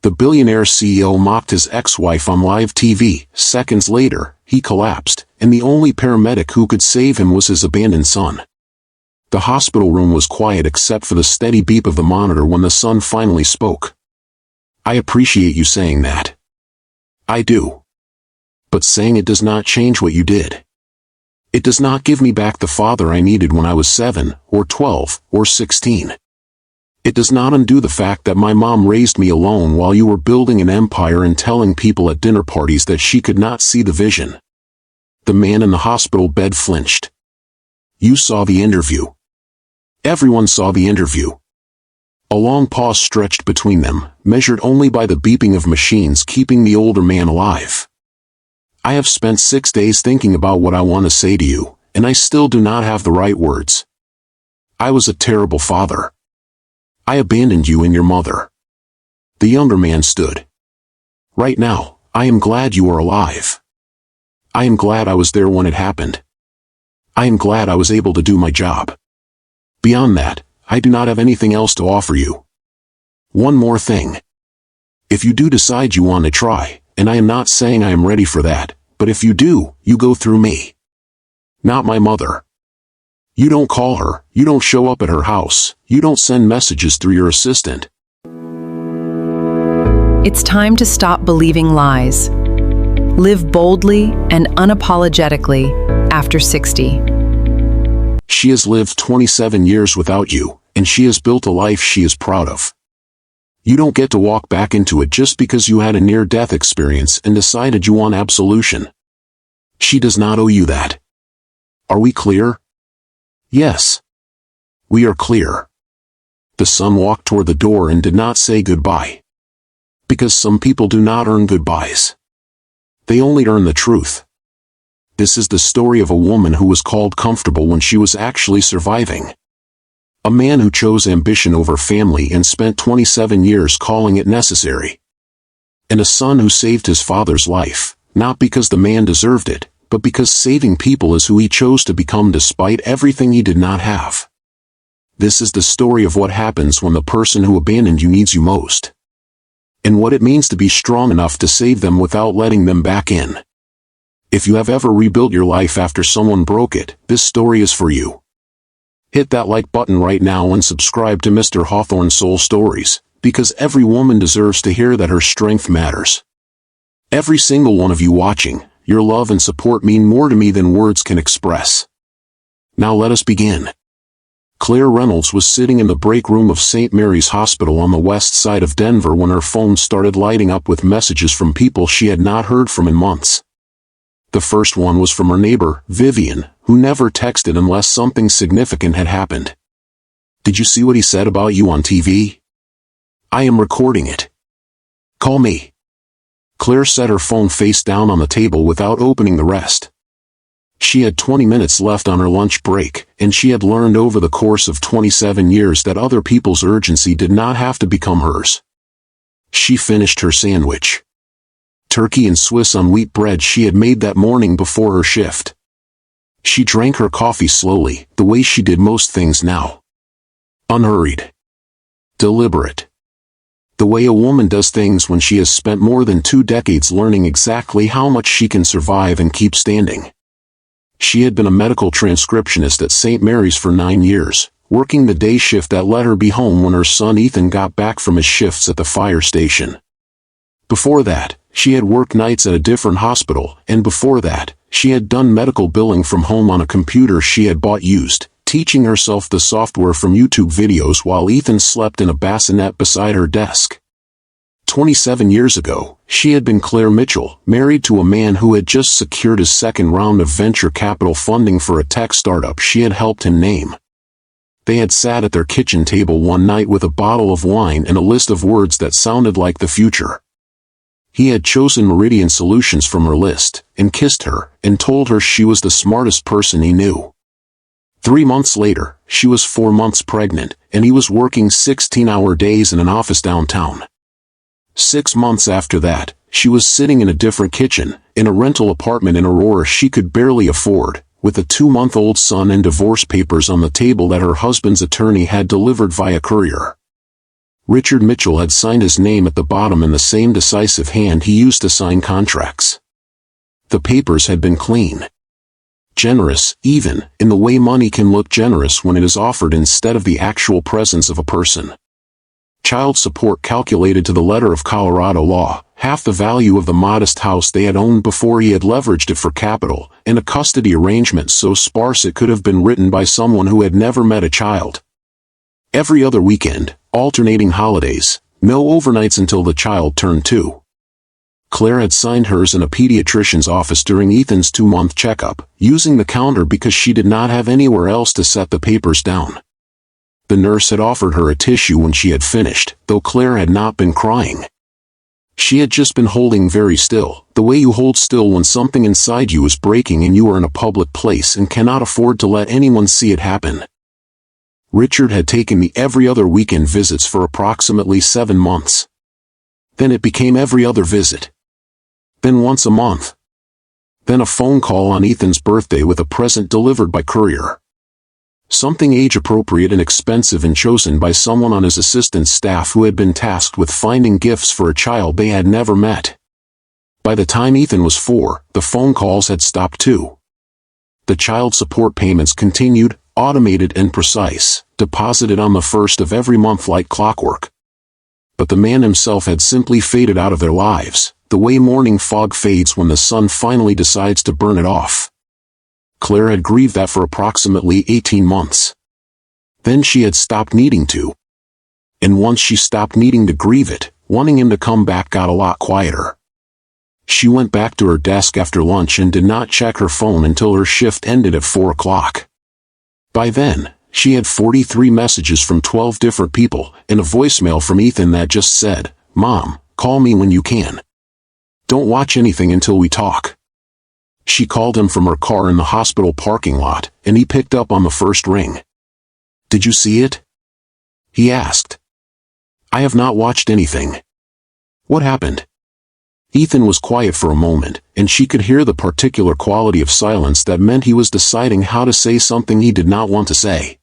The billionaire CEO mocked his ex-wife on live TV. Seconds later, he collapsed, and the only paramedic who could save him was his abandoned son. The hospital room was quiet except for the steady beep of the monitor when the son finally spoke. "I appreciate you saying that. I do. But saying it does not change what you did. It does not give me back the father I needed when I was 7, or 12, or 16. It does not undo the fact that my mom raised me alone while you were building an empire and telling people at dinner parties that she could not see the vision." The man in the hospital bed flinched. "You saw the interview." Everyone saw the interview. A long pause stretched between them, measured only by the beeping of machines keeping the older man alive. "I have spent 6 days thinking about what I want to say to you, and I still do not have the right words. I was a terrible father. I abandoned you and your mother." The younger man stood. "Right now, I am glad you are alive. I am glad I was there when it happened. I am glad I was able to do my job. Beyond that, I do not have anything else to offer you. One more thing. If you do decide you want to try, and I am not saying I am ready for that, but if you do, you go through me. Not my mother. You don't call her, you don't show up at her house, you don't send messages through your assistant." It's time to stop believing lies. Live boldly and unapologetically after 60. She has lived 27 years without you, and she has built a life she is proud of. You don't get to walk back into it just because you had a near-death experience and decided you want absolution. She does not owe you that. Are we clear? Yes. We are clear. The son walked toward the door and did not say goodbye. Because some people do not earn goodbyes. They only earn the truth. This is the story of a woman who was called comfortable when she was actually surviving. A man who chose ambition over family and spent 27 years calling it necessary. And a son who saved his father's life, not because the man deserved it, but because saving people is who he chose to become despite everything he did not have. This is the story of what happens when the person who abandoned you needs you most. And what it means to be strong enough to save them without letting them back in. If you have ever rebuilt your life after someone broke it, this story is for you. Hit that like button right now and subscribe to Mr. Hawthorne's Soul Stories, because every woman deserves to hear that her strength matters. Every single one of you watching, your love and support mean more to me than words can express. Now let us begin. Claire Reynolds was sitting in the break room of St. Mary's Hospital on the west side of Denver when her phone started lighting up with messages from people she had not heard from in months. The first one was from her neighbor, Vivian, who never texted unless something significant had happened. "Did you see what he said about you on TV? I am recording it. Call me." Claire set her phone face down on the table without opening the rest. She had 20 minutes left on her lunch break, and she had learned over the course of 27 years that other people's urgency did not have to become hers. She finished her sandwich. Turkey and Swiss on wheat bread she had made that morning before her shift. She drank her coffee slowly, the way she did most things now. Unhurried. Deliberate. The way a woman does things when she has spent more than 2 decades learning exactly how much she can survive and keep standing. She had been a medical transcriptionist at St. Mary's for 9 years, working the day shift that let her be home when her son Ethan got back from his shifts at the fire station. Before that, she had worked nights at a different hospital, and before that, she had done medical billing from home on a computer she had bought used, teaching herself the software from YouTube videos while Ethan slept in a bassinet beside her desk. 27 years ago, she had been Claire Mitchell, married to a man who had just secured his second round of venture capital funding for a tech startup she had helped him name. They had sat at their kitchen table one night with a bottle of wine and a list of words that sounded like the future. He had chosen Meridian Solutions from her list, and kissed her, and told her she was the smartest person he knew. 3 months later, she was 4 months pregnant, and he was working 16-hour days in an office downtown. 6 months after that, she was sitting in a different kitchen, in a rental apartment in Aurora she could barely afford, with a 2-month-old son and divorce papers on the table that her husband's attorney had delivered via courier. Richard Mitchell had signed his name at the bottom in the same decisive hand he used to sign contracts. The papers had been clean. Generous, even, in the way money can look generous when it is offered instead of the actual presence of a person. Child support calculated to the letter of Colorado law, half the value of the modest house they had owned before he had leveraged it for capital, and a custody arrangement so sparse it could have been written by someone who had never met a child. Every other weekend, alternating holidays, no overnights until the child turned 2. Claire had signed hers in a pediatrician's office during Ethan's 2-month checkup, using the counter because she did not have anywhere else to set the papers down. The nurse had offered her a tissue when she had finished, though Claire had not been crying. She had just been holding very still, the way you hold still when something inside you is breaking and you are in a public place and cannot afford to let anyone see it happen. Richard had taken me every other weekend visits for approximately 7 months. Then it became every other visit. Then once a month. Then a phone call on Ethan's birthday with a present delivered by courier. Something age-appropriate and expensive and chosen by someone on his assistant staff who had been tasked with finding gifts for a child they had never met. By the time Ethan was 4, the phone calls had stopped too. The child support payments continued, automated and precise, deposited on the first of every month like clockwork. But the man himself had simply faded out of their lives, the way morning fog fades when the sun finally decides to burn it off. Claire had grieved that for approximately 18 months. Then she had stopped needing to. And once she stopped needing to grieve it, wanting him to come back got a lot quieter. She went back to her desk after lunch and did not check her phone until her shift ended at 4 o'clock. By then, she had 43 messages from 12 different people and a voicemail from Ethan that just said, "Mom, call me when you can. Don't watch anything until we talk." She called him from her car in the hospital parking lot, and he picked up on the first ring. "Did you see it?" he asked. "I have not watched anything." "What happened?" Ethan was quiet for a moment, and she could hear the particular quality of silence that meant he was deciding how to say something he did not want to say.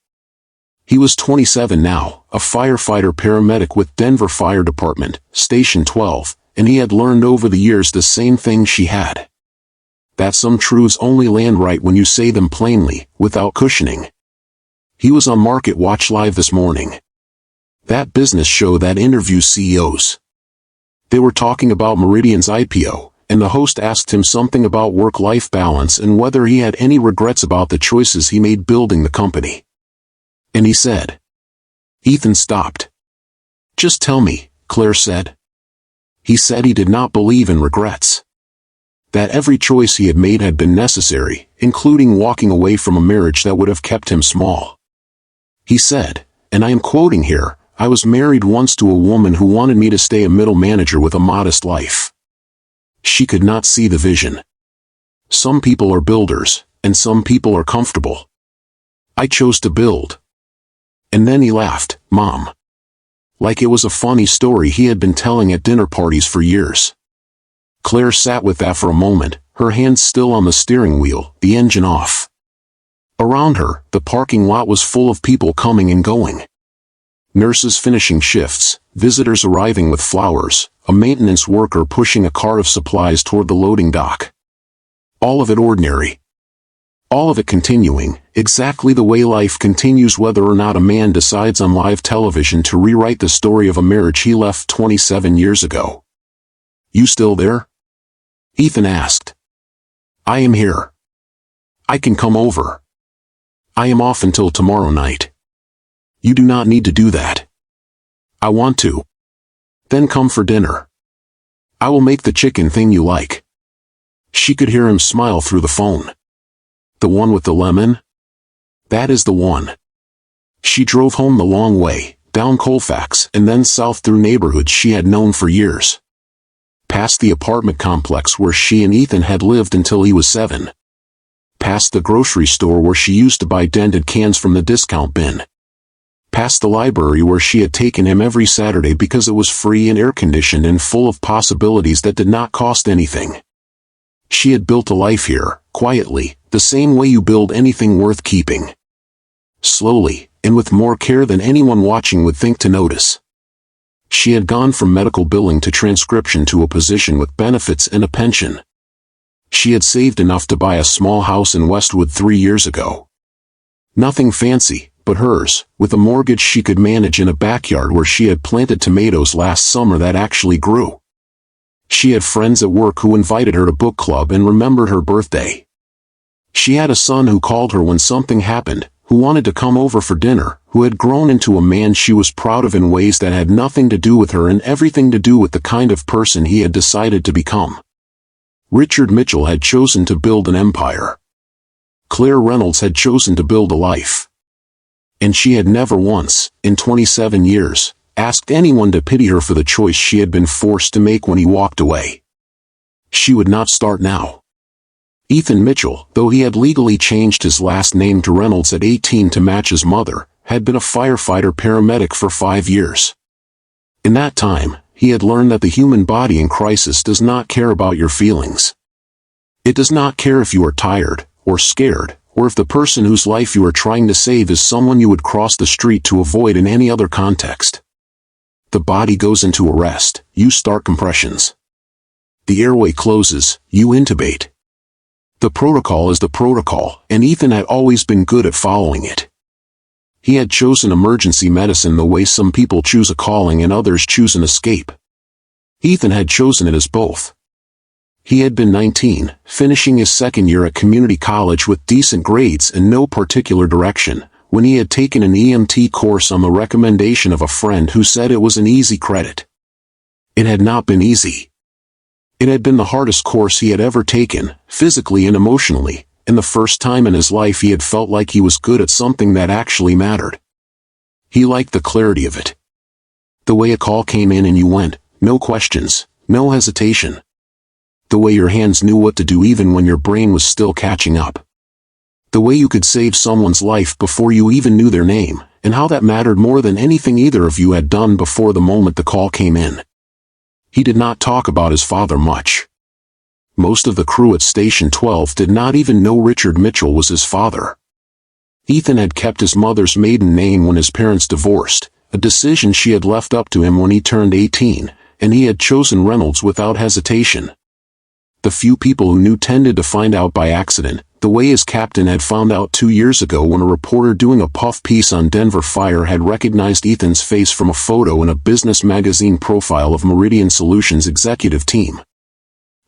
He was 27 now, a firefighter-paramedic with Denver Fire Department, Station 12, and he had learned over the years the same thing she had. That some truths only land right when you say them plainly, without cushioning. He was on Market Watch Live this morning. That business show that interviews CEOs. They were talking about Meridian's IPO, and the host asked him something about work-life balance and whether he had any regrets about the choices he made building the company. And he said. Ethan stopped. "Just tell me," Claire said. He said he did not believe in regrets. That every choice he had made had been necessary, including walking away from a marriage that would have kept him small. He said, and I am quoting here, "I was married once to a woman who wanted me to stay a middle manager with a modest life. She could not see the vision. Some people are builders, and some people are comfortable. I chose to build." And then he laughed, "Mom." Like it was a funny story he had been telling at dinner parties for years. Claire sat with that for a moment, her hands still on the steering wheel, the engine off. Around her, the parking lot was full of people coming and going. Nurses finishing shifts, visitors arriving with flowers, a maintenance worker pushing a car of supplies toward the loading dock. All of it ordinary. All of it continuing, exactly the way life continues whether or not a man decides on live television to rewrite the story of a marriage he left 27 years ago. "You still there?" Ethan asked. "I am here. I can come over. I am off until tomorrow night." "You do not need to do that." "I want to." "Then come for dinner. I will make the chicken thing you like." She could hear him smile through the phone. "The one with the lemon?" "That is the one." She drove home the long way, down Colfax and then south through neighborhoods she had known for years. Past the apartment complex where she and Ethan had lived until he was 7. Past the grocery store where she used to buy dented cans from the discount bin. Past the library where she had taken him every Saturday because it was free and air-conditioned and full of possibilities that did not cost anything. She had built a life here, quietly, the same way you build anything worth keeping. Slowly, and with more care than anyone watching would think to notice. She had gone from medical billing to transcription to a position with benefits and a pension. She had saved enough to buy a small house in Westwood 3 years ago. Nothing fancy, but hers, with a mortgage she could manage in a backyard where she had planted tomatoes last summer that actually grew. She had friends at work who invited her to book club and remembered her birthday. She had a son who called her when something happened, who wanted to come over for dinner, who had grown into a man she was proud of in ways that had nothing to do with her and everything to do with the kind of person he had decided to become. Richard Mitchell had chosen to build an empire. Claire Reynolds had chosen to build a life. And she had never once, in 27 years, asked anyone to pity her for the choice she had been forced to make when he walked away. She would not start now. Ethan Mitchell, though he had legally changed his last name to Reynolds at 18 to match his mother, had been a firefighter-paramedic for 5 years. In that time, he had learned that the human body in crisis does not care about your feelings. It does not care if you are tired, or scared, or if the person whose life you are trying to save is someone you would cross the street to avoid in any other context. The body goes into arrest, you start compressions. The airway closes, you intubate. The protocol is the protocol, and Ethan had always been good at following it. He had chosen emergency medicine the way some people choose a calling and others choose an escape. Ethan had chosen it as both. He had been 19, finishing his second year at community college with decent grades and no particular direction, when he had taken an EMT course on the recommendation of a friend who said it was an easy credit. It had not been easy. It had been the hardest course he had ever taken, physically and emotionally, and the first time in his life he had felt like he was good at something that actually mattered. He liked the clarity of it. The way a call came in and you went, no questions, no hesitation. The way your hands knew what to do even when your brain was still catching up. The way you could save someone's life before you even knew their name, and how that mattered more than anything either of you had done before the moment the call came in. He did not talk about his father much. Most of the crew at Station 12 did not even know Richard Mitchell was his father. Ethan had kept his mother's maiden name when his parents divorced, a decision she had left up to him when he turned 18, and he had chosen Reynolds without hesitation. The few people who knew tended to find out by accident, the way his captain had found out 2 years ago when a reporter doing a puff piece on Denver fire had recognized Ethan's face from a photo in a business magazine profile of Meridian Solutions' executive team.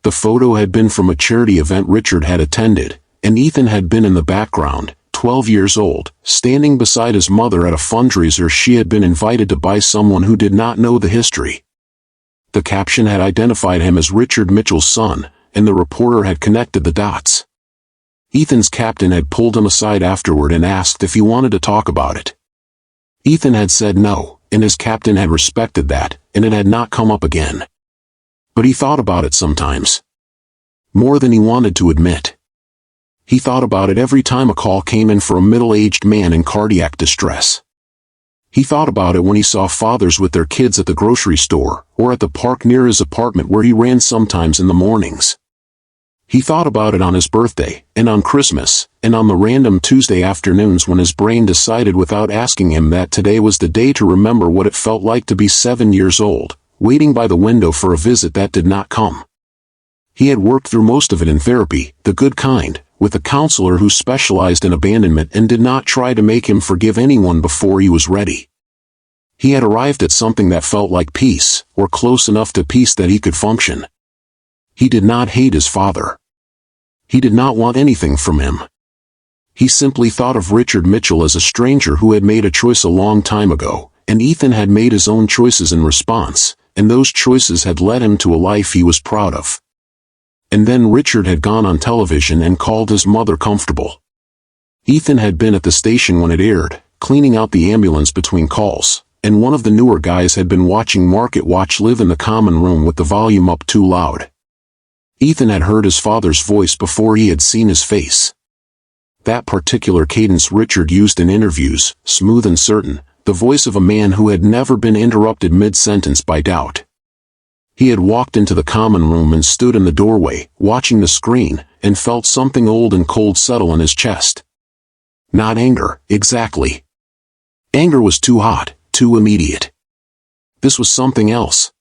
The photo had been from a charity event Richard had attended, and Ethan had been in the background, 12 years old, standing beside his mother at a fundraiser she had been invited to by someone who did not know the history. The caption had identified him as Richard Mitchell's son, and the reporter had connected the dots. Ethan's captain had pulled him aside afterward and asked if he wanted to talk about it. Ethan had said no, and his captain had respected that, and it had not come up again. But he thought about it sometimes. More than he wanted to admit. He thought about it every time a call came in for a middle-aged man in cardiac distress. He thought about it when he saw fathers with their kids at the grocery store, or at the park near his apartment where he ran sometimes in the mornings. He thought about it on his birthday, and on Christmas, and on the random Tuesday afternoons when his brain decided without asking him that today was the day to remember what it felt like to be 7 years old, waiting by the window for a visit that did not come. He had worked through most of it in therapy, the good kind, with a counselor who specialized in abandonment and did not try to make him forgive anyone before he was ready. He had arrived at something that felt like peace, or close enough to peace that he could function. He did not hate his father. He did not want anything from him. He simply thought of Richard Mitchell as a stranger who had made a choice a long time ago, and Ethan had made his own choices in response, and those choices had led him to a life he was proud of. And then Richard had gone on television and called his mother comfortable. Ethan had been at the station when it aired, cleaning out the ambulance between calls, and one of the newer guys had been watching Market Watch live in the common room with the volume up too loud. Ethan had heard his father's voice before he had seen his face. That particular cadence Richard used in interviews, smooth and certain, the voice of a man who had never been interrupted mid-sentence by doubt. He had walked into the common room and stood in the doorway, watching the screen, and felt something old and cold settle in his chest. Not anger, exactly. Anger was too hot, too immediate. This was something else.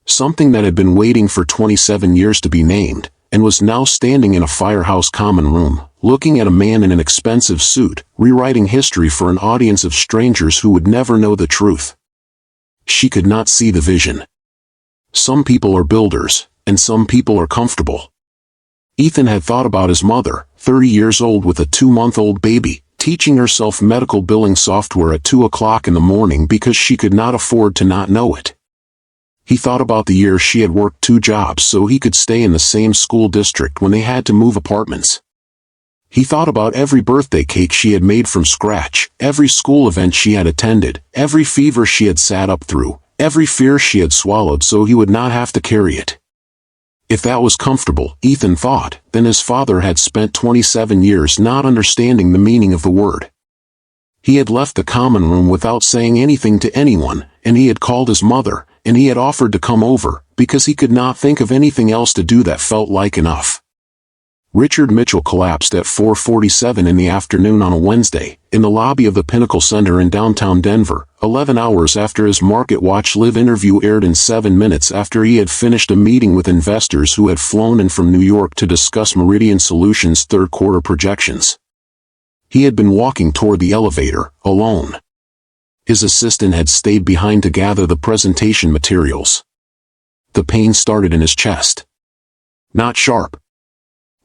Something that had been waiting for 27 years to be named, and was now standing in a firehouse common room, looking at a man in an expensive suit, rewriting history for an audience of strangers who would never know the truth. She could not see the vision. Some people are builders, and some people are comfortable. Ethan had thought about his mother, 30 years old with a 2-month-old baby, teaching herself medical billing software at 2 o'clock in the morning because she could not afford to not know it. He thought about the years she had worked 2 jobs so he could stay in the same school district when they had to move apartments. He thought about every birthday cake she had made from scratch, every school event she had attended, every fever she had sat up through, every fear she had swallowed so he would not have to carry it. If that was comfortable, Ethan thought, then his father had spent 27 years not understanding the meaning of the word. He had left the common room without saying anything to anyone, and he had called his mother, and he had offered to come over, because he could not think of anything else to do that felt like enough. Richard Mitchell collapsed at 4:47 in the afternoon on a Wednesday, in the lobby of the Pinnacle Center in downtown Denver, 11 hours after his Market Watch Live interview aired and 7 minutes after he had finished a meeting with investors who had flown in from New York to discuss Meridian Solutions' third-quarter projections. He had been walking toward the elevator, alone. His assistant had stayed behind to gather the presentation materials. The pain started in his chest. Not sharp.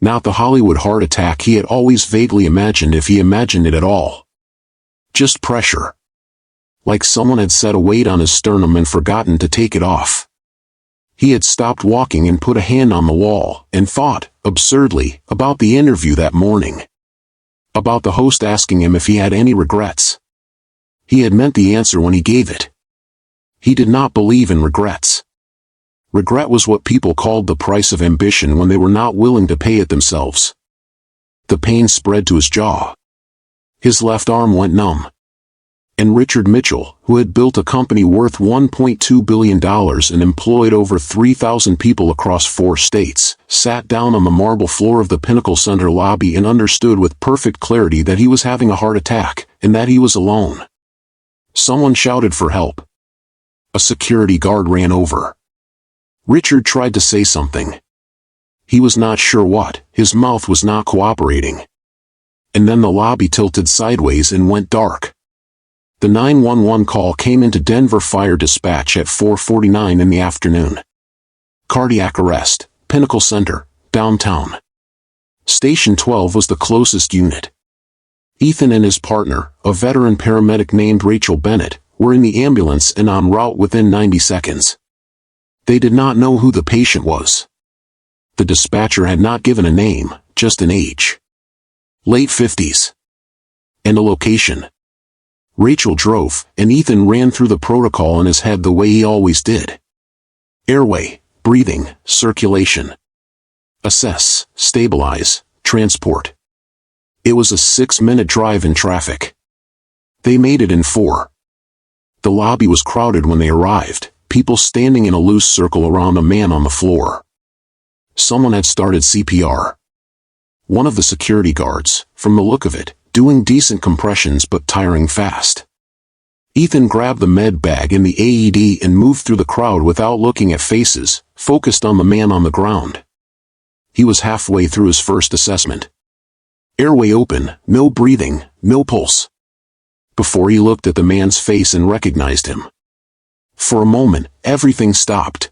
Not the Hollywood heart attack he had always vaguely imagined if he imagined it at all. Just pressure. Like someone had set a weight on his sternum and forgotten to take it off. He had stopped walking and put a hand on the wall, and thought, absurdly, about the interview that morning. About the host asking him if he had any regrets. He had meant the answer when he gave it. He did not believe in regrets. Regret was what people called the price of ambition when they were not willing to pay it themselves. The pain spread to his jaw. His left arm went numb. And Richard Mitchell, who had built a company worth $1.2 billion and employed over 3,000 people across 4 states, sat down on the marble floor of the Pinnacle Center lobby and understood with perfect clarity that he was having a heart attack, and that he was alone. Someone shouted for help. A security guard ran over. Richard tried to say something. He was not sure what, his mouth was not cooperating. And then the lobby tilted sideways and went dark. The 911 call came into Denver Fire Dispatch at 4:49 in the afternoon. Cardiac arrest, Pinnacle Center, downtown. Station 12 was the closest unit. Ethan and his partner, a veteran paramedic named Rachel Bennett, were in the ambulance and en route within 90 seconds. They did not know who the patient was. The dispatcher had not given a name, just an age. Late 50s. And a location. Rachel drove, and Ethan ran through the protocol in his head the way he always did. Airway, breathing, circulation. Assess, stabilize, transport. It was a 6-minute drive in traffic. They made it in 4. The lobby was crowded when they arrived, people standing in a loose circle around a man on the floor. Someone had started CPR. One of the security guards, from the look of it, doing decent compressions but tiring fast. Ethan grabbed the med bag and the AED and moved through the crowd without looking at faces, focused on the man on the ground. He was halfway through his first assessment. Airway open, no breathing, no pulse. Before he looked at the man's face and recognized him. For a moment, everything stopped.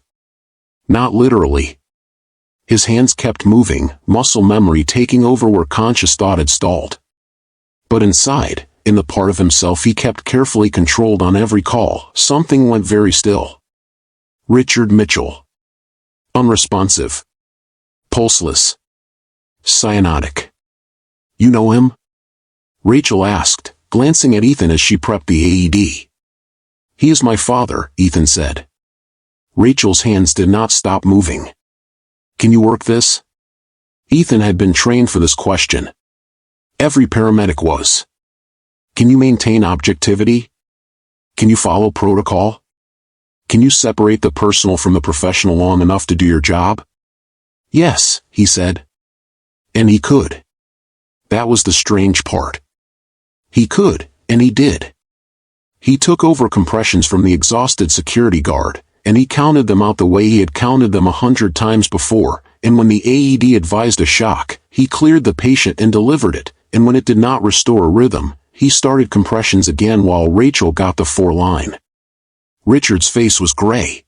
Not literally. His hands kept moving, muscle memory taking over where conscious thought had stalled. But inside, in the part of himself he kept carefully controlled on every call, something went very still. Richard Mitchell. Unresponsive. Pulseless. Cyanotic. You know him? Rachel asked, glancing at Ethan as she prepped the AED. He is my father, Ethan said. Rachel's hands did not stop moving. Can you work this? Ethan had been trained for this question. Every paramedic was. Can you maintain objectivity? Can you follow protocol? Can you separate the personal from the professional long enough to do your job? Yes, he said. And he could. That was the strange part. He could, and he did. He took over compressions from the exhausted security guard, and he counted them out the way he had counted them 100 times before, and when the AED advised a shock, he cleared the patient and delivered it, and when it did not restore a rhythm, he started compressions again while Rachel got the 4-line. Richard's face was gray.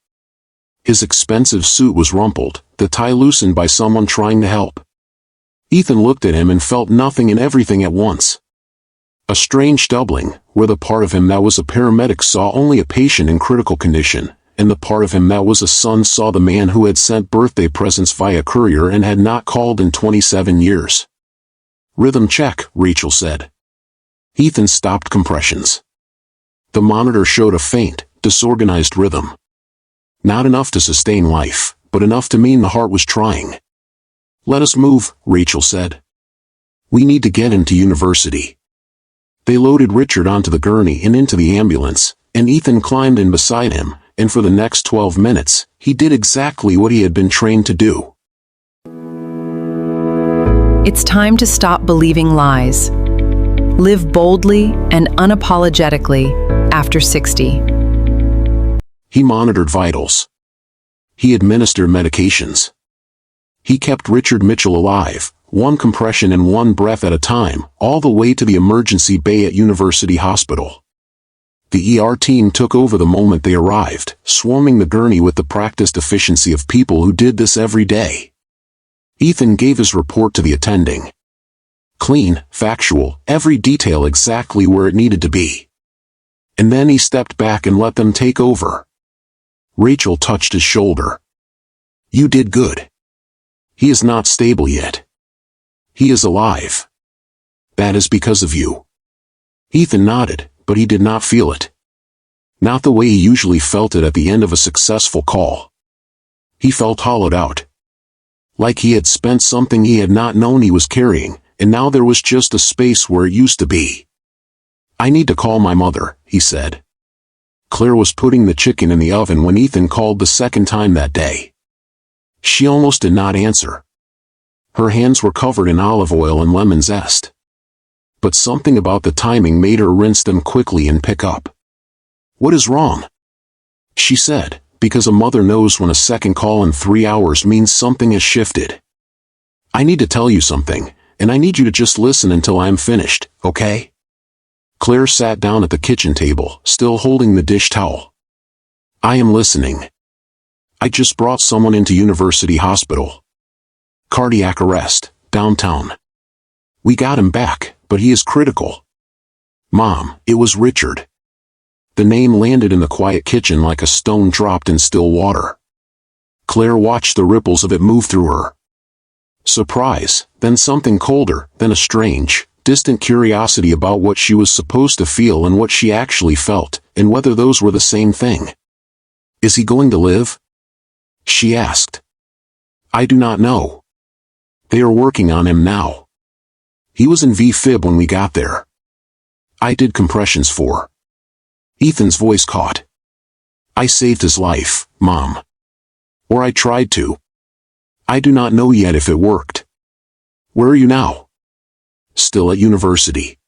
His expensive suit was rumpled, the tie loosened by someone trying to help. Ethan looked at him and felt nothing and everything at once. A strange doubling, where the part of him that was a paramedic saw only a patient in critical condition, and the part of him that was a son saw the man who had sent birthday presents via courier and had not called in 27 years. "Rhythm check," Rachel said. Ethan stopped compressions. The monitor showed a faint, disorganized rhythm. Not enough to sustain life, but enough to mean the heart was trying. "Let us move," Rachel said. "We need to get him to university." They loaded Richard onto the gurney and into the ambulance, and Ethan climbed in beside him, and for the next 12 minutes, he did exactly what he had been trained to do. It's time to stop believing lies. Live boldly and unapologetically after 60. He monitored vitals. He administered medications. He kept Richard Mitchell alive, one compression and one breath at a time, all the way to the emergency bay at University Hospital. The ER team took over the moment they arrived, swarming the gurney with the practiced efficiency of people who did this every day. Ethan gave his report to the attending. Clean, factual, every detail exactly where it needed to be. And then he stepped back and let them take over. Rachel touched his shoulder. "You did good. He is not stable yet. He is alive. That is because of you." Ethan nodded, but he did not feel it. Not the way he usually felt it at the end of a successful call. He felt hollowed out. Like he had spent something he had not known he was carrying, and now there was just a space where it used to be. "I need to call my mother," he said. Claire was putting the chicken in the oven when Ethan called the second time that day. She almost did not answer. Her hands were covered in olive oil and lemon zest. But something about the timing made her rinse them quickly and pick up. "What is wrong?" she said, because a mother knows when a second call in 3 hours means something has shifted. "I need to tell you something, and I need you to just listen until I am finished, okay?" Claire sat down at the kitchen table, still holding the dish towel. "I am listening. I just brought someone into University Hospital. Cardiac arrest, downtown. We got him back, but he is critical. Mom, it was Richard." The name landed in the quiet kitchen like a stone dropped in still water. Claire watched the ripples of it move through her. Surprise, then something colder, then a strange, distant curiosity about what she was supposed to feel and what she actually felt, and whether those were the same thing. "Is he going to live?" she asked. "I do not know. They are working on him now. He was in V-fib when we got there. I did compressions for." Ethan's voice caught. "I saved his life, Mom. Or I tried to. I do not know yet if it worked." "Where are you now?" "Still at university.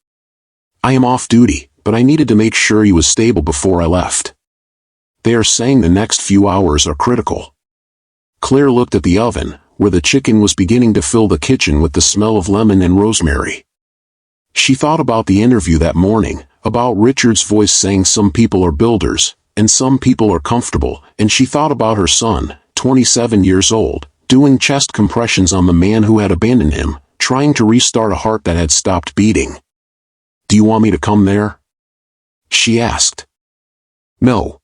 I am off duty, but I needed to make sure he was stable before I left. They are saying the next few hours are critical." Claire looked at the oven, where the chicken was beginning to fill the kitchen with the smell of lemon and rosemary. She thought about the interview that morning, about Richard's voice saying some people are builders, and some people are comfortable, and she thought about her son, 27 years old, doing chest compressions on the man who had abandoned him, trying to restart a heart that had stopped beating. "Do you want me to come there?" she asked. "No.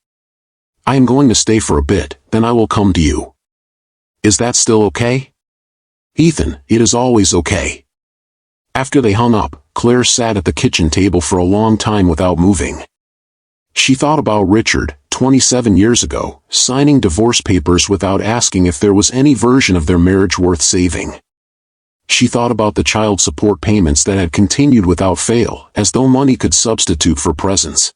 I am going to stay for a bit, then I will come to you. Is that still okay?" "Ethan, it is always okay." After they hung up, Claire sat at the kitchen table for a long time without moving. She thought about Richard, 27 years ago, signing divorce papers without asking if there was any version of their marriage worth saving. She thought about the child support payments that had continued without fail, as though money could substitute for presents.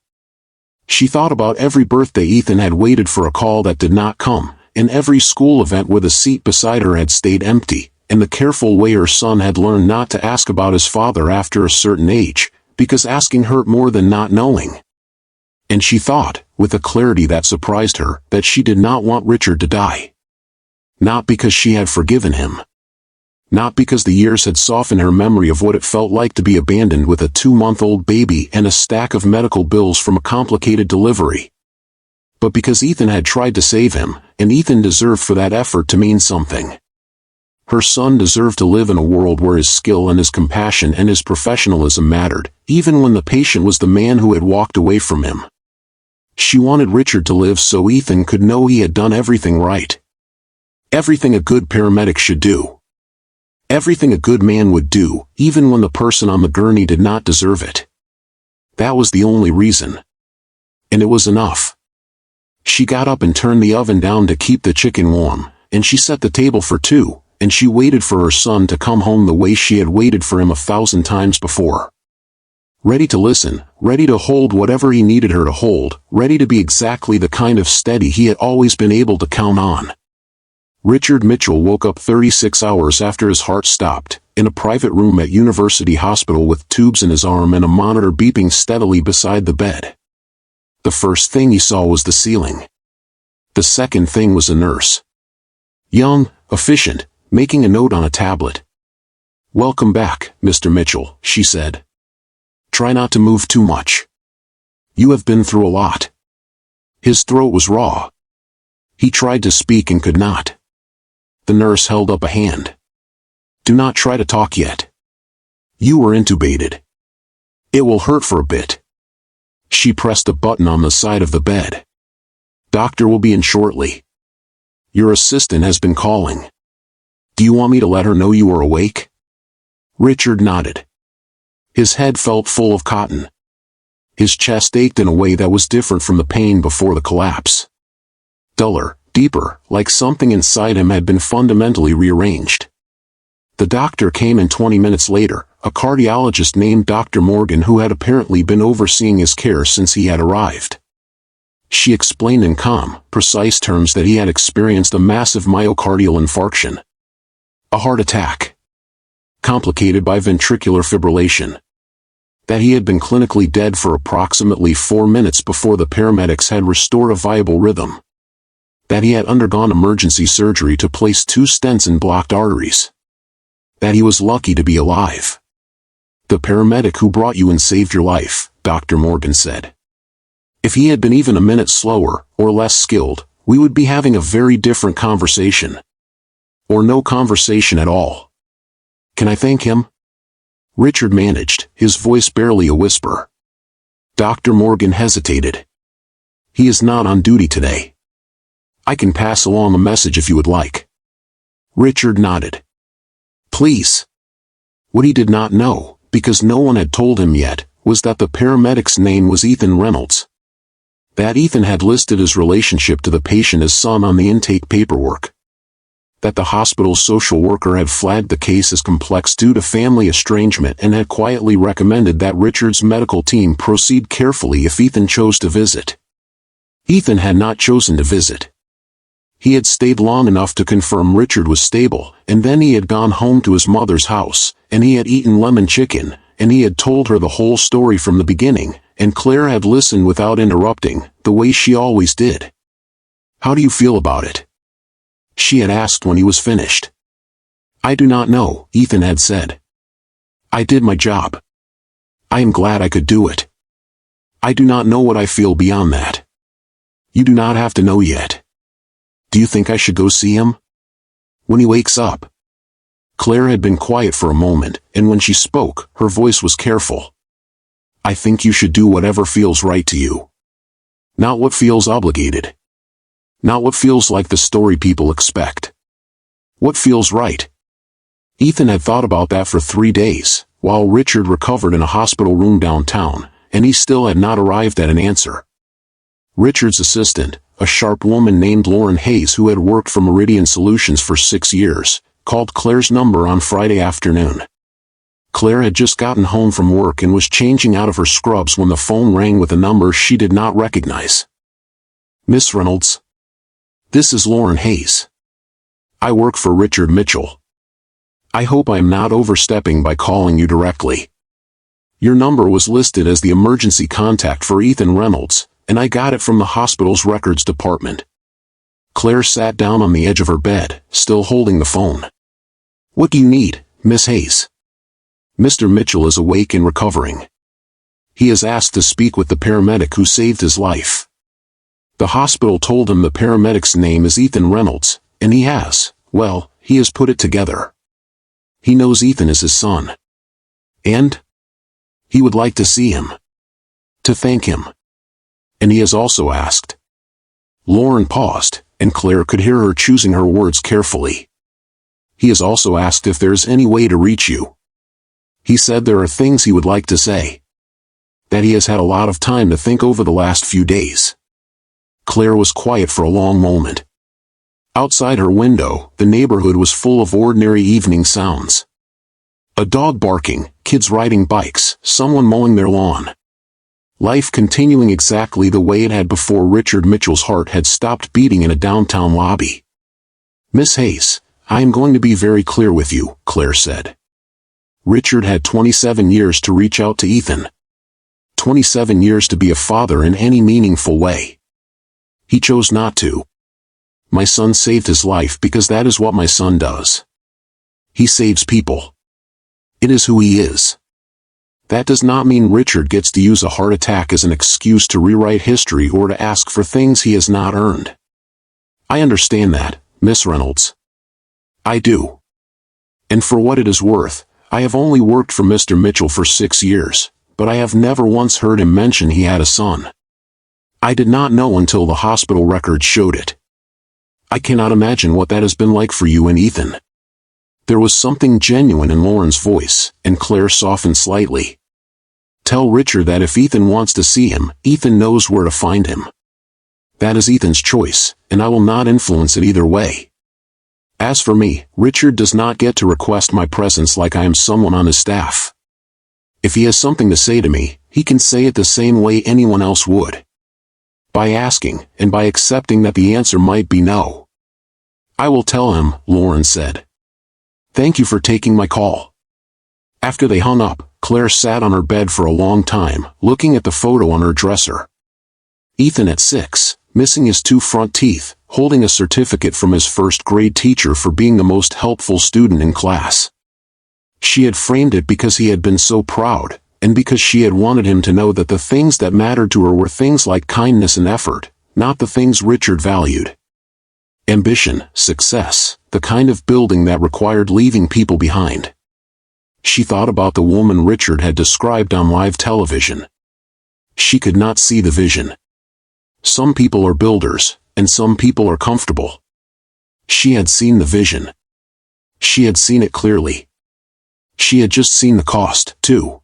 She thought about every birthday Ethan had waited for a call that did not come, and every school event where the seat beside her had stayed empty, and the careful way her son had learned not to ask about his father after a certain age, because asking hurt more than not knowing. And she thought, with a clarity that surprised her, that she did not want Richard to die. Not because she had forgiven him. Not because the years had softened her memory of what it felt like to be abandoned with a 2-month-old baby and a stack of medical bills from a complicated delivery. But because Ethan had tried to save him, and Ethan deserved for that effort to mean something. Her son deserved to live in a world where his skill and his compassion and his professionalism mattered, even when the patient was the man who had walked away from him. She wanted Richard to live so Ethan could know he had done everything right. Everything a good paramedic should do. Everything a good man would do, even when the person on the gurney did not deserve it. That was the only reason. And it was enough. She got up and turned the oven down to keep the chicken warm, and she set the table for two, and she waited for her son to come home the way she had waited for him 1,000 times before. Ready to listen, ready to hold whatever he needed her to hold, ready to be exactly the kind of steady he had always been able to count on. Richard Mitchell woke up 36 hours after his heart stopped, in a private room at University Hospital with tubes in his arm and a monitor beeping steadily beside the bed. The first thing he saw was the ceiling. The second thing was a nurse. Young, efficient, making a note on a tablet. "Welcome back, Mr. Mitchell," she said. "Try not to move too much. You have been through a lot." His throat was raw. He tried to speak and could not. The nurse held up a hand. "Do not try to talk yet. You were intubated. It will hurt for a bit." She pressed a button on the side of the bed. "Doctor will be in shortly. Your assistant has been calling. Do you want me to let her know you are awake?" Richard nodded. His head felt full of cotton. His chest ached in a way that was different from the pain before the collapse. Duller, deeper, like something inside him had been fundamentally rearranged. The doctor came in 20 minutes later, a cardiologist named Dr. Morgan who had apparently been overseeing his care since he had arrived. She explained in calm, precise terms that he had experienced a massive myocardial infarction. A heart attack. Complicated by ventricular fibrillation. That he had been clinically dead for approximately 4 minutes before the paramedics had restored a viable rhythm. That he had undergone emergency surgery to place 2 stents in blocked arteries. That he was lucky to be alive. "The paramedic who brought you in saved your life," Dr. Morgan said. "If he had been even a minute slower, or less skilled, we would be having a very different conversation. Or no conversation at all. Can I thank him?" Richard managed, his voice barely a whisper. Dr. Morgan hesitated. "He is not on duty today. I can pass along a message if you would like." Richard nodded. "Please." What he did not know, because no one had told him yet, was that the paramedic's name was Ethan Reynolds. That Ethan had listed his relationship to the patient as son on the intake paperwork. That the hospital's social worker had flagged the case as complex due to family estrangement and had quietly recommended that Richard's medical team proceed carefully if Ethan chose to visit. Ethan had not chosen to visit. He had stayed long enough to confirm Richard was stable, and then he had gone home to his mother's house, and he had eaten lemon chicken, and he had told her the whole story from the beginning, and Claire had listened without interrupting, the way she always did. "How do you feel about it?" she had asked when he was finished. "I do not know," Ethan had said. "I did my job. I am glad I could do it. I do not know what I feel beyond that. You do not have to know yet. Do you think I should go see him? When he wakes up?" Claire had been quiet for a moment, and when she spoke, her voice was careful. "I think you should do whatever feels right to you. Not what feels obligated. Not what feels like the story people expect. What feels right." Ethan had thought about that for 3 days, while Richard recovered in a hospital room downtown, and he still had not arrived at an answer. Richard's assistant, a sharp woman named Lauren Hayes who had worked for Meridian Solutions for 6 years, called Claire's number on Friday afternoon. Claire had just gotten home from work and was changing out of her scrubs when the phone rang with a number she did not recognize. "Miss Reynolds? This is Lauren Hayes. I work for Richard Mitchell. I hope I am not overstepping by calling you directly. Your number was listed as the emergency contact for Ethan Reynolds, and I got it from the hospital's records department. Claire sat down on the edge of her bed, still holding the phone. What do you need, Miss Hayes? Mr. Mitchell is awake and recovering. He is asked to speak with the paramedic who saved his life. The hospital told him the paramedic's name is Ethan Reynolds, and he has put it together. He knows Ethan is his son. And he would like to see him. To thank him. And he has also asked. Lauren paused, and Claire could hear her choosing her words carefully. He has also asked if there's any way to reach you. He said there are things he would like to say. That he has had a lot of time to think over the last few days. Claire was quiet for a long moment. Outside her window, the neighborhood was full of ordinary evening sounds. A dog barking, kids riding bikes, someone mowing their lawn. Life continuing exactly the way it had before Richard Mitchell's heart had stopped beating in a downtown lobby. Miss Hayes, I am going to be very clear with you, Claire said. Richard had 27 years to reach out to Ethan. 27 years to be a father in any meaningful way. He chose not to. My son saved his life because that is what my son does. He saves people. It is who he is. That does not mean Richard gets to use a heart attack as an excuse to rewrite history or to ask for things he has not earned. I understand that, Miss Reynolds. I do. And for what it is worth, I have only worked for Mr. Mitchell for 6 years, but I have never once heard him mention he had a son. I did not know until the hospital records showed it. I cannot imagine what that has been like for you and Ethan. There was something genuine in Lauren's voice, and Claire softened slightly. Tell Richard that if Ethan wants to see him, Ethan knows where to find him. That is Ethan's choice, and I will not influence it either way. As for me, Richard does not get to request my presence like I am someone on his staff. If he has something to say to me, he can say it the same way anyone else would. By asking, and by accepting that the answer might be no. I will tell him, Lauren said. Thank you for taking my call. After they hung up, Claire sat on her bed for a long time, looking at the photo on her dresser. Ethan at 6, missing his 2 front teeth, holding a certificate from his first-grade teacher for being the most helpful student in class. She had framed it because he had been so proud, and because she had wanted him to know that the things that mattered to her were things like kindness and effort, not the things Richard valued. Ambition, success, the kind of building that required leaving people behind. She thought about the woman Richard had described on live television. She could not see the vision. Some people are builders, and some people are comfortable. She had seen the vision. She had seen it clearly. She had just seen the cost, too.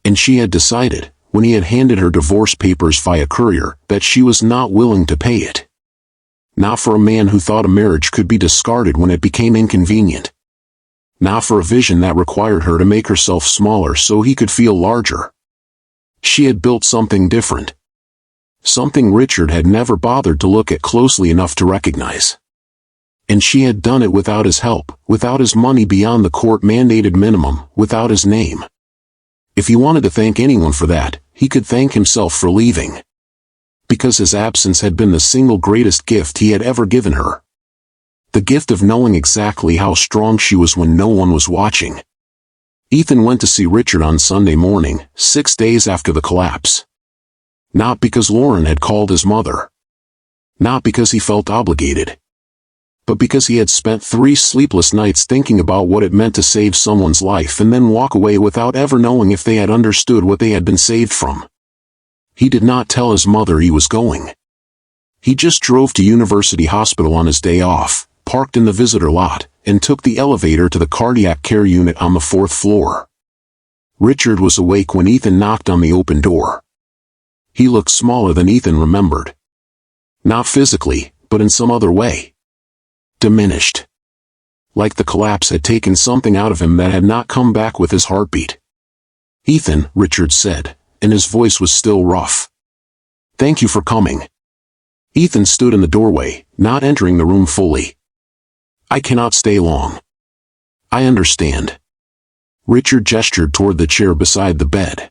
And she had decided, when he had handed her divorce papers via courier, that she was not willing to pay it. Not for a man who thought a marriage could be discarded when it became inconvenient. Not for a vision that required her to make herself smaller so he could feel larger. She had built something different. Something Richard had never bothered to look at closely enough to recognize. And she had done it without his help, without his money beyond the court-mandated minimum, without his name. If he wanted to thank anyone for that, he could thank himself for leaving. Because his absence had been the single greatest gift he had ever given her. The gift of knowing exactly how strong she was when no one was watching. Ethan went to see Richard on Sunday morning, 6 days after the collapse. Not because Lauren had called his mother. Not because he felt obligated. But because he had spent 3 sleepless nights thinking about what it meant to save someone's life and then walk away without ever knowing if they had understood what they had been saved from. He did not tell his mother he was going. He just drove to University Hospital on his day off, parked in the visitor lot, and took the elevator to the cardiac care unit on the 4th floor. Richard was awake when Ethan knocked on the open door. He looked smaller than Ethan remembered. Not physically, but in some other way. Diminished. Like the collapse had taken something out of him that had not come back with his heartbeat. Ethan, Richard said, and his voice was still rough. Thank you for coming. Ethan stood in the doorway, not entering the room fully. I cannot stay long. I understand. Richard gestured toward the chair beside the bed.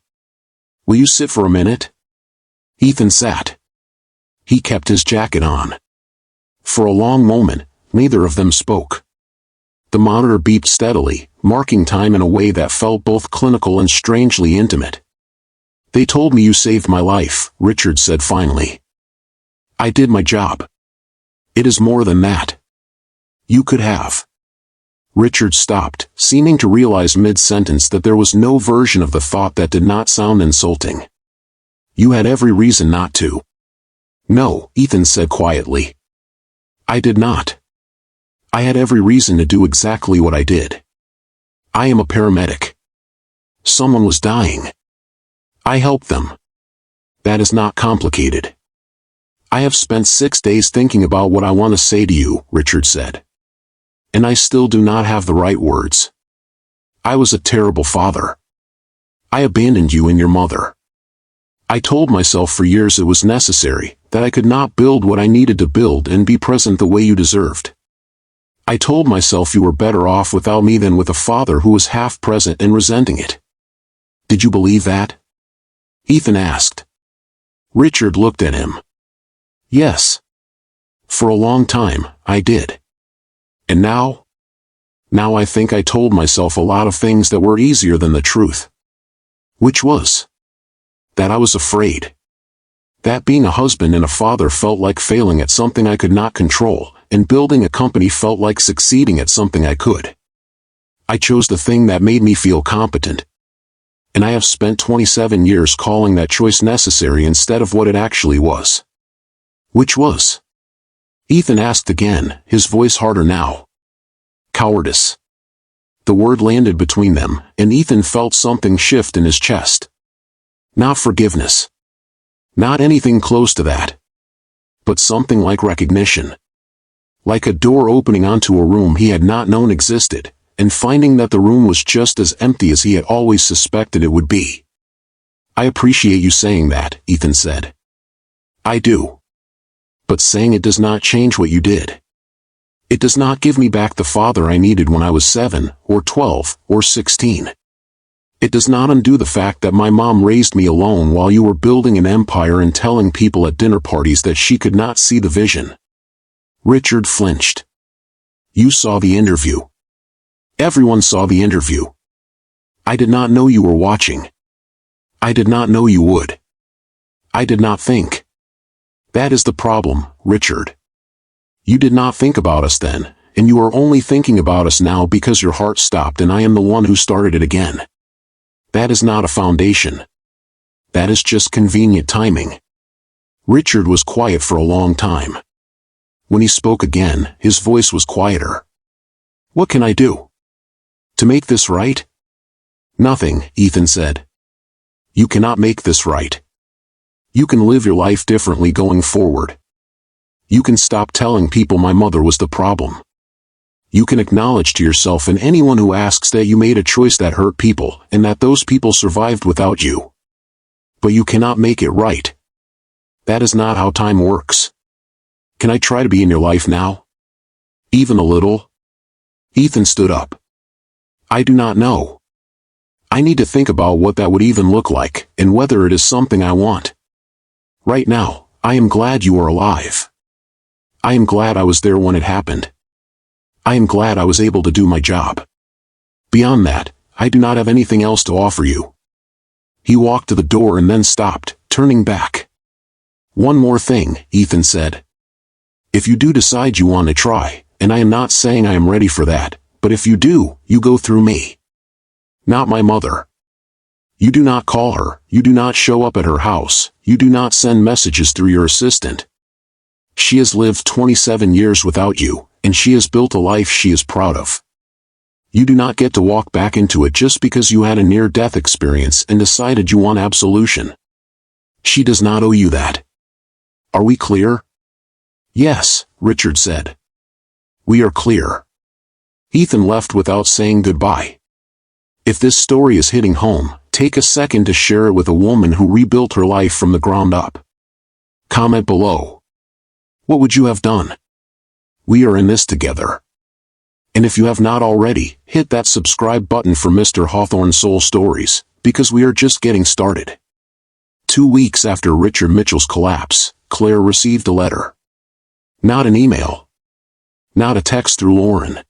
Will you sit for a minute? Ethan sat. He kept his jacket on. For a long moment, neither of them spoke. The monitor beeped steadily, marking time in a way that felt both clinical and strangely intimate. "They told me you saved my life," Richard said finally. "I did my job. It is more than that. You could have." Richard stopped, seeming to realize mid-sentence that there was no version of the thought that did not sound insulting. "You had every reason not to." "No," Ethan said quietly. "I did not. I had every reason to do exactly what I did. I am a paramedic. Someone was dying. I helped them. That is not complicated. I have spent 6 days thinking about what I want to say to you," Richard said. "And I still do not have the right words. I was a terrible father. I abandoned you and your mother. I told myself for years it was necessary, that I could not build what I needed to build and be present the way you deserved. I told myself you were better off without me than with a father who was half present and resenting it. Did you believe that?" Ethan asked. Richard looked at him. "Yes. For a long time, I did. And now? Now I think I told myself a lot of things that were easier than the truth. Which was? That I was afraid. That being a husband and a father felt like failing at something I could not control, and building a company felt like succeeding at something I could. I chose the thing that made me feel competent. And I have spent 27 years calling that choice necessary instead of what it actually was." "Which was?" Ethan asked again, his voice harder now. "Cowardice." The word landed between them, and Ethan felt something shift in his chest. Not forgiveness. Not anything close to that. But something like recognition. Like a door opening onto a room he had not known existed, and finding that the room was just as empty as he had always suspected it would be. "I appreciate you saying that," Ethan said. "I do. But saying it does not change what you did. It does not give me back the father I needed when I was 7, or 12, or 16. It does not undo the fact that my mom raised me alone while you were building an empire and telling people at dinner parties that she could not see the vision." Richard flinched. "You saw the interview. Everyone saw the interview. I did not know you were watching. I did not know you would. I did not think." "That is the problem, Richard. You did not think about us then, and you are only thinking about us now because your heart stopped and I am the one who started it again. That is not a foundation. That is just convenient timing." Richard was quiet for a long time. When he spoke again, his voice was quieter. "What can I do to make this right?" "Nothing," Ethan said. "You cannot make this right. You can live your life differently going forward. You can stop telling people my mother was the problem. You can acknowledge to yourself and anyone who asks that you made a choice that hurt people and that those people survived without you. But you cannot make it right. That is not how time works. Can I try to be in your life now? Even a little?" Ethan stood up. "I do not know. I need to think about what that would even look like, and whether it is something I want. Right now, I am glad you are alive. I am glad I was there when it happened. I am glad I was able to do my job. Beyond that, I do not have anything else to offer you." He walked to the door and then stopped, turning back. "One more thing," Ethan said. "If you do decide you want to try, and I am not saying I am ready for that, but if you do, you go through me. Not my mother. You do not call her, you do not show up at her house, you do not send messages through your assistant. She has lived 27 years without you, and she has built a life she is proud of. You do not get to walk back into it just because you had a near-death experience and decided you want absolution. She does not owe you that. Are we clear?" "Yes," Richard said. "We are clear." Ethan left without saying goodbye. If this story is hitting home, take a second to share it with a woman who rebuilt her life from the ground up. Comment below. What would you have done? We are in this together. And if you have not already, hit that subscribe button for Mr. Hawthorne Soul Stories, because we are just getting started. 2 weeks after Richard Mitchell's collapse, Claire received a letter. Not an email. Not a text through Lauren.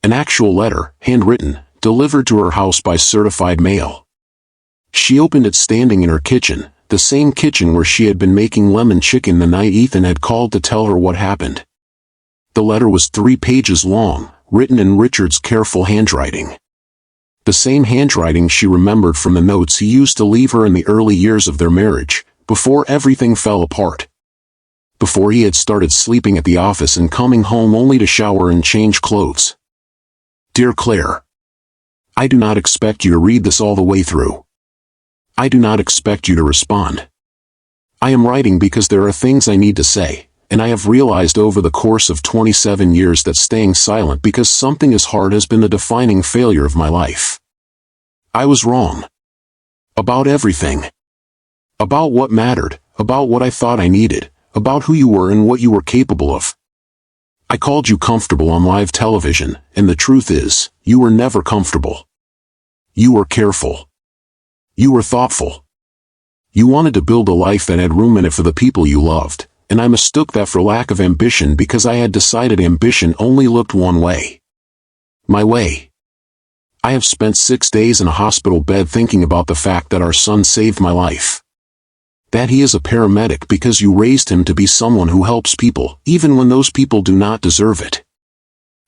An actual letter, handwritten, delivered to her house by certified mail. She opened it standing in her kitchen, the same kitchen where she had been making lemon chicken the night Ethan had called to tell her what happened. The letter was 3 pages long, written in Richard's careful handwriting. The same handwriting she remembered from the notes he used to leave her in the early years of their marriage, before everything fell apart. Before he had started sleeping at the office and coming home only to shower and change clothes. Dear Claire, I do not expect you to read this all the way through. I do not expect you to respond. I am writing because there are things I need to say, and I have realized over the course of 27 years that staying silent because something is hard has been the defining failure of my life. I was wrong. About everything. About what mattered, about what I thought I needed, about who you were and what you were capable of. I called you comfortable on live television, and the truth is, you were never comfortable. You were careful. You were thoughtful. You wanted to build a life that had room in it for the people you loved, and I mistook that for lack of ambition because I had decided ambition only looked one way. My way. I have spent 6 days in a hospital bed thinking about the fact that our son saved my life. That he is a paramedic because you raised him to be someone who helps people, even when those people do not deserve it.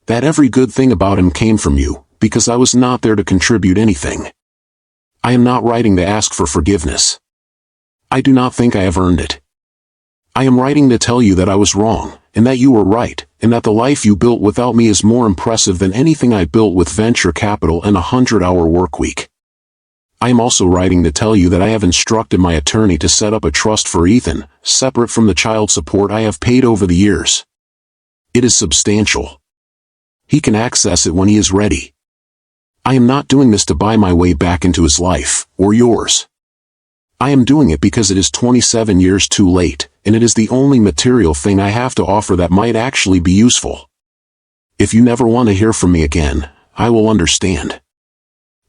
That every good thing about him came from you, because I was not there to contribute anything. I am not writing to ask for forgiveness. I do not think I have earned it. I am writing to tell you that I was wrong, and that you were right, and that the life you built without me is more impressive than anything I built with venture capital and a 100-hour work week. I am also writing to tell you that I have instructed my attorney to set up a trust for Ethan, separate from the child support I have paid over the years. It is substantial. He can access it when he is ready. I am not doing this to buy my way back into his life, or yours. I am doing it because it is 27 years too late, and it is the only material thing I have to offer that might actually be useful. If you never want to hear from me again, I will understand.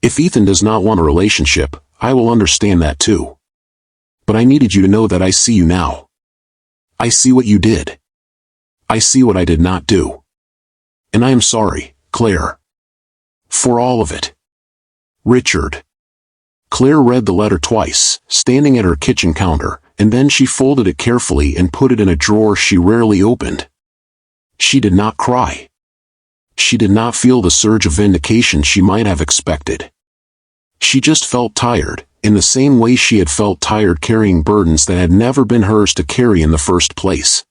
If Ethan does not want a relationship, I will understand that too. But I needed you to know that I see you now. I see what you did. I see what I did not do. And I am sorry, Claire. For all of it. Richard. Claire read the letter twice, standing at her kitchen counter, and then she folded it carefully and put it in a drawer she rarely opened. She did not cry. She did not feel the surge of vindication she might have expected. She just felt tired, in the same way she had felt tired carrying burdens that had never been hers to carry in the first place.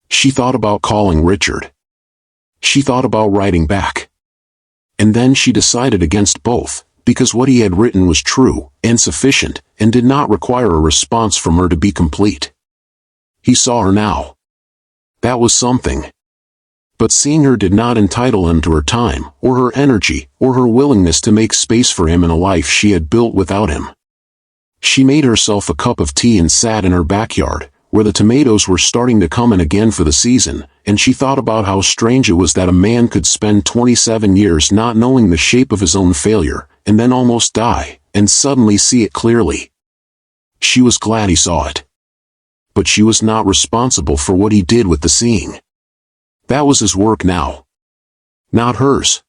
She thought about calling Richard. She thought about writing back. And then she decided against both, because what he had written was true and sufficient, and did not require a response from her to be complete. He saw her now. That was something. But seeing her did not entitle him to her time, or her energy, or her willingness to make space for him in a life she had built without him. She made herself a cup of tea and sat in her backyard, where the tomatoes were starting to come in again for the season, and she thought about how strange it was that a man could spend 27 years not knowing the shape of his own failure, and then almost die, and suddenly see it clearly. She was glad he saw it. But she was not responsible for what he did with the seeing. That was his work now. Not hers.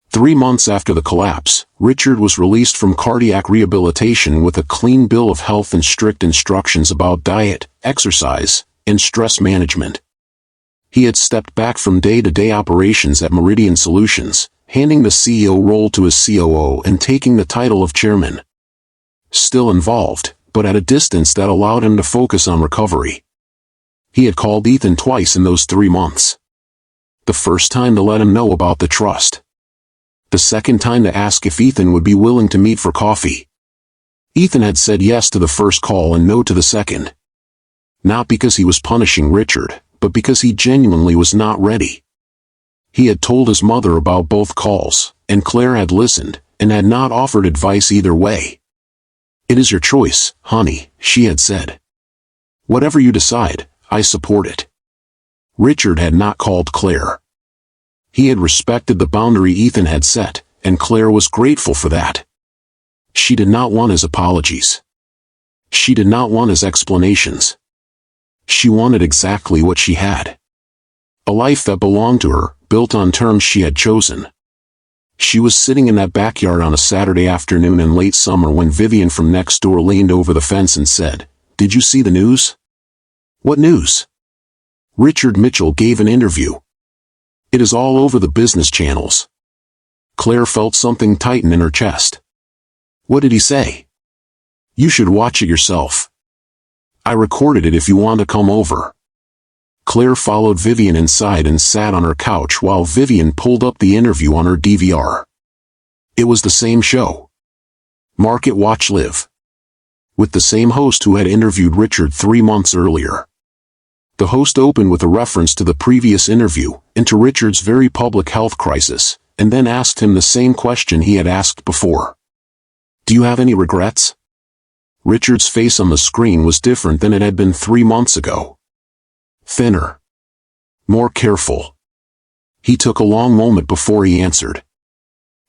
3 months after the collapse, Richard was released from cardiac rehabilitation with a clean bill of health and strict instructions about diet, exercise, and stress management. He had stepped back from day-to-day operations at Meridian Solutions, handing the CEO role to his COO and taking the title of chairman. Still involved, but at a distance that allowed him to focus on recovery. He had called Ethan twice in those 3 months. The first time to let him know about the trust. The second time to ask if Ethan would be willing to meet for coffee. Ethan had said yes to the first call and no to the second. Not because he was punishing Richard, but because he genuinely was not ready. He had told his mother about both calls, and Claire had listened, and had not offered advice either way. "It is your choice, honey," she had said. "Whatever you decide, I support it." Richard had not called Claire. He had respected the boundary Ethan had set, and Claire was grateful for that. She did not want his apologies. She did not want his explanations. She wanted exactly what she had. A life that belonged to her, built on terms she had chosen. She was sitting in that backyard on a Saturday afternoon in late summer when Vivian from next door leaned over the fence and said, "Did you see the news?" "What news?" "Richard Mitchell gave an interview. It is all over the business channels." Claire felt something tighten in her chest. "What did he say?" "You should watch it yourself. I recorded it if you want to come over." Claire followed Vivian inside and sat on her couch while Vivian pulled up the interview on her DVR. It was the same show. Market Watch Live. With the same host who had interviewed Richard 3 months earlier. The host opened with a reference to the previous interview, and to Richard's very public health crisis, and then asked him the same question he had asked before. "Do you have any regrets?" Richard's face on the screen was different than it had been 3 months ago. Thinner. More careful. He took a long moment before he answered.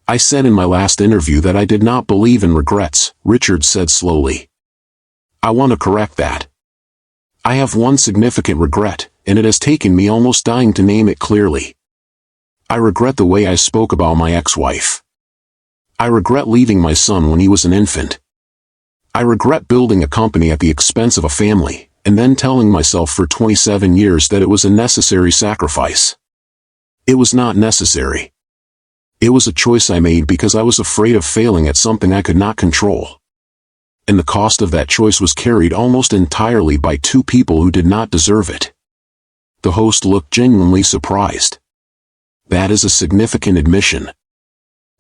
"I said in my last interview that I did not believe in regrets," Richard said slowly. "I want to correct that. I have one significant regret, and it has taken me almost dying to name it clearly. I regret the way I spoke about my ex-wife. I regret leaving my son when he was an infant. I regret building a company at the expense of a family, and then telling myself for 27 years that it was a necessary sacrifice. It was not necessary. It was a choice I made because I was afraid of failing at something I could not control. And the cost of that choice was carried almost entirely by 2 people who did not deserve it." The host looked genuinely surprised. "That is a significant admission."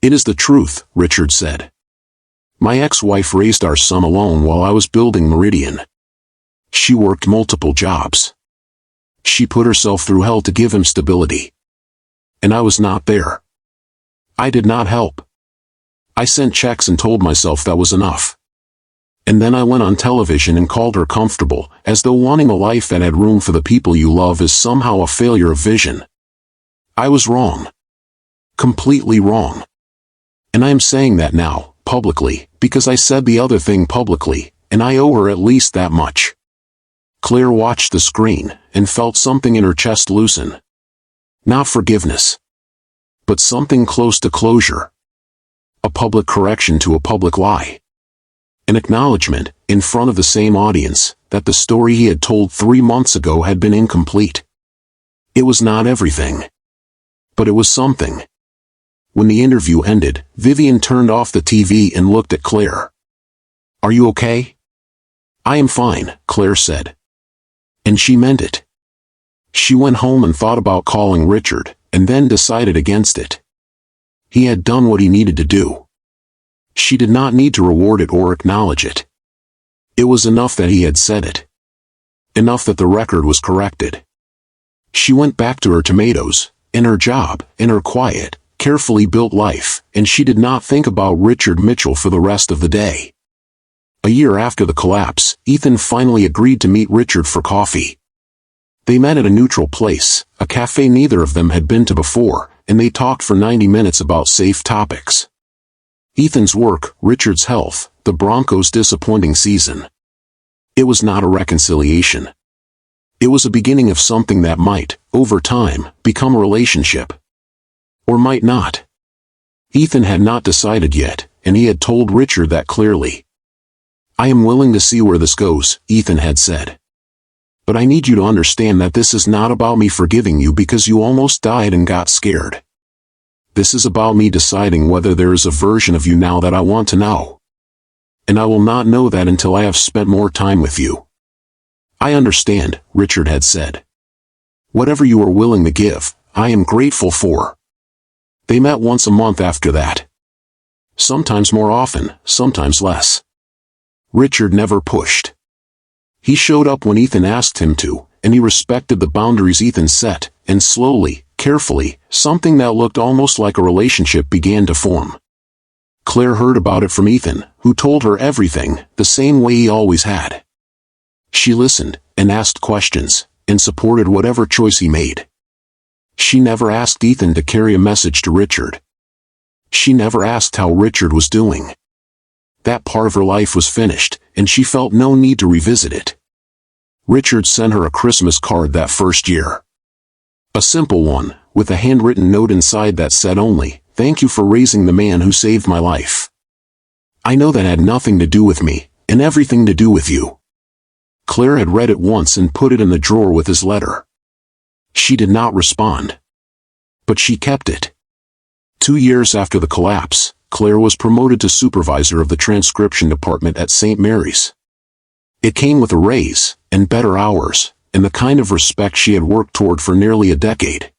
"It is the truth," Richard said. "My ex-wife raised our son alone while I was building Meridian. She worked multiple jobs. She put herself through hell to give him stability. And I was not there. I did not help. I sent checks and told myself that was enough. And then I went on television and called her comfortable, as though wanting a life that had room for the people you love is somehow a failure of vision. I was wrong. Completely wrong. And I am saying that now, publicly, because I said the other thing publicly, and I owe her at least that much." Claire watched the screen, and felt something in her chest loosen. Not forgiveness. But something close to closure. A public correction to a public lie. An acknowledgement, in front of the same audience, that the story he had told 3 months ago had been incomplete. It was not everything. But it was something. When the interview ended, Vivian turned off the TV and looked at Claire. "Are you okay?" "I am fine," Claire said. And she meant it. She went home and thought about calling Richard, and then decided against it. He had done what he needed to do. She did not need to reward it or acknowledge it. It was enough that he had said it. Enough that the record was corrected. She went back to her tomatoes, and her job, and her quiet, carefully built life, and she did not think about Richard Mitchell for the rest of the day. A year after the collapse, Ethan finally agreed to meet Richard for coffee. They met at a neutral place, a cafe neither of them had been to before, and they talked for 90 minutes about safe topics. Ethan's work, Richard's health, the Broncos' disappointing season. It was not a reconciliation. It was a beginning of something that might, over time, become a relationship. Or might not. Ethan had not decided yet, and he had told Richard that clearly. "I am willing to see where this goes," Ethan had said. "But I need you to understand that this is not about me forgiving you because you almost died and got scared. This is about me deciding whether there is a version of you now that I want to know. And I will not know that until I have spent more time with you." "I understand," Richard had said. "Whatever you are willing to give, I am grateful for." They met once a month after that. Sometimes more often, sometimes less. Richard never pushed. He showed up when Ethan asked him to, and he respected the boundaries Ethan set, and slowly, carefully, something that looked almost like a relationship began to form. Claire heard about it from Ethan, who told her everything, the same way he always had. She listened, and asked questions, and supported whatever choice he made. She never asked Ethan to carry a message to Richard. She never asked how Richard was doing. That part of her life was finished, and she felt no need to revisit it. Richard sent her a Christmas card that first year. A simple one, with a handwritten note inside that said only, "Thank you for raising the man who saved my life. I know that had nothing to do with me, and everything to do with you." Claire had read it once and put it in the drawer with his letter. She did not respond. But she kept it. 2 years after the collapse, Claire was promoted to supervisor of the transcription department at St. Mary's. It came with a raise, and better hours, and the kind of respect she had worked toward for nearly a decade.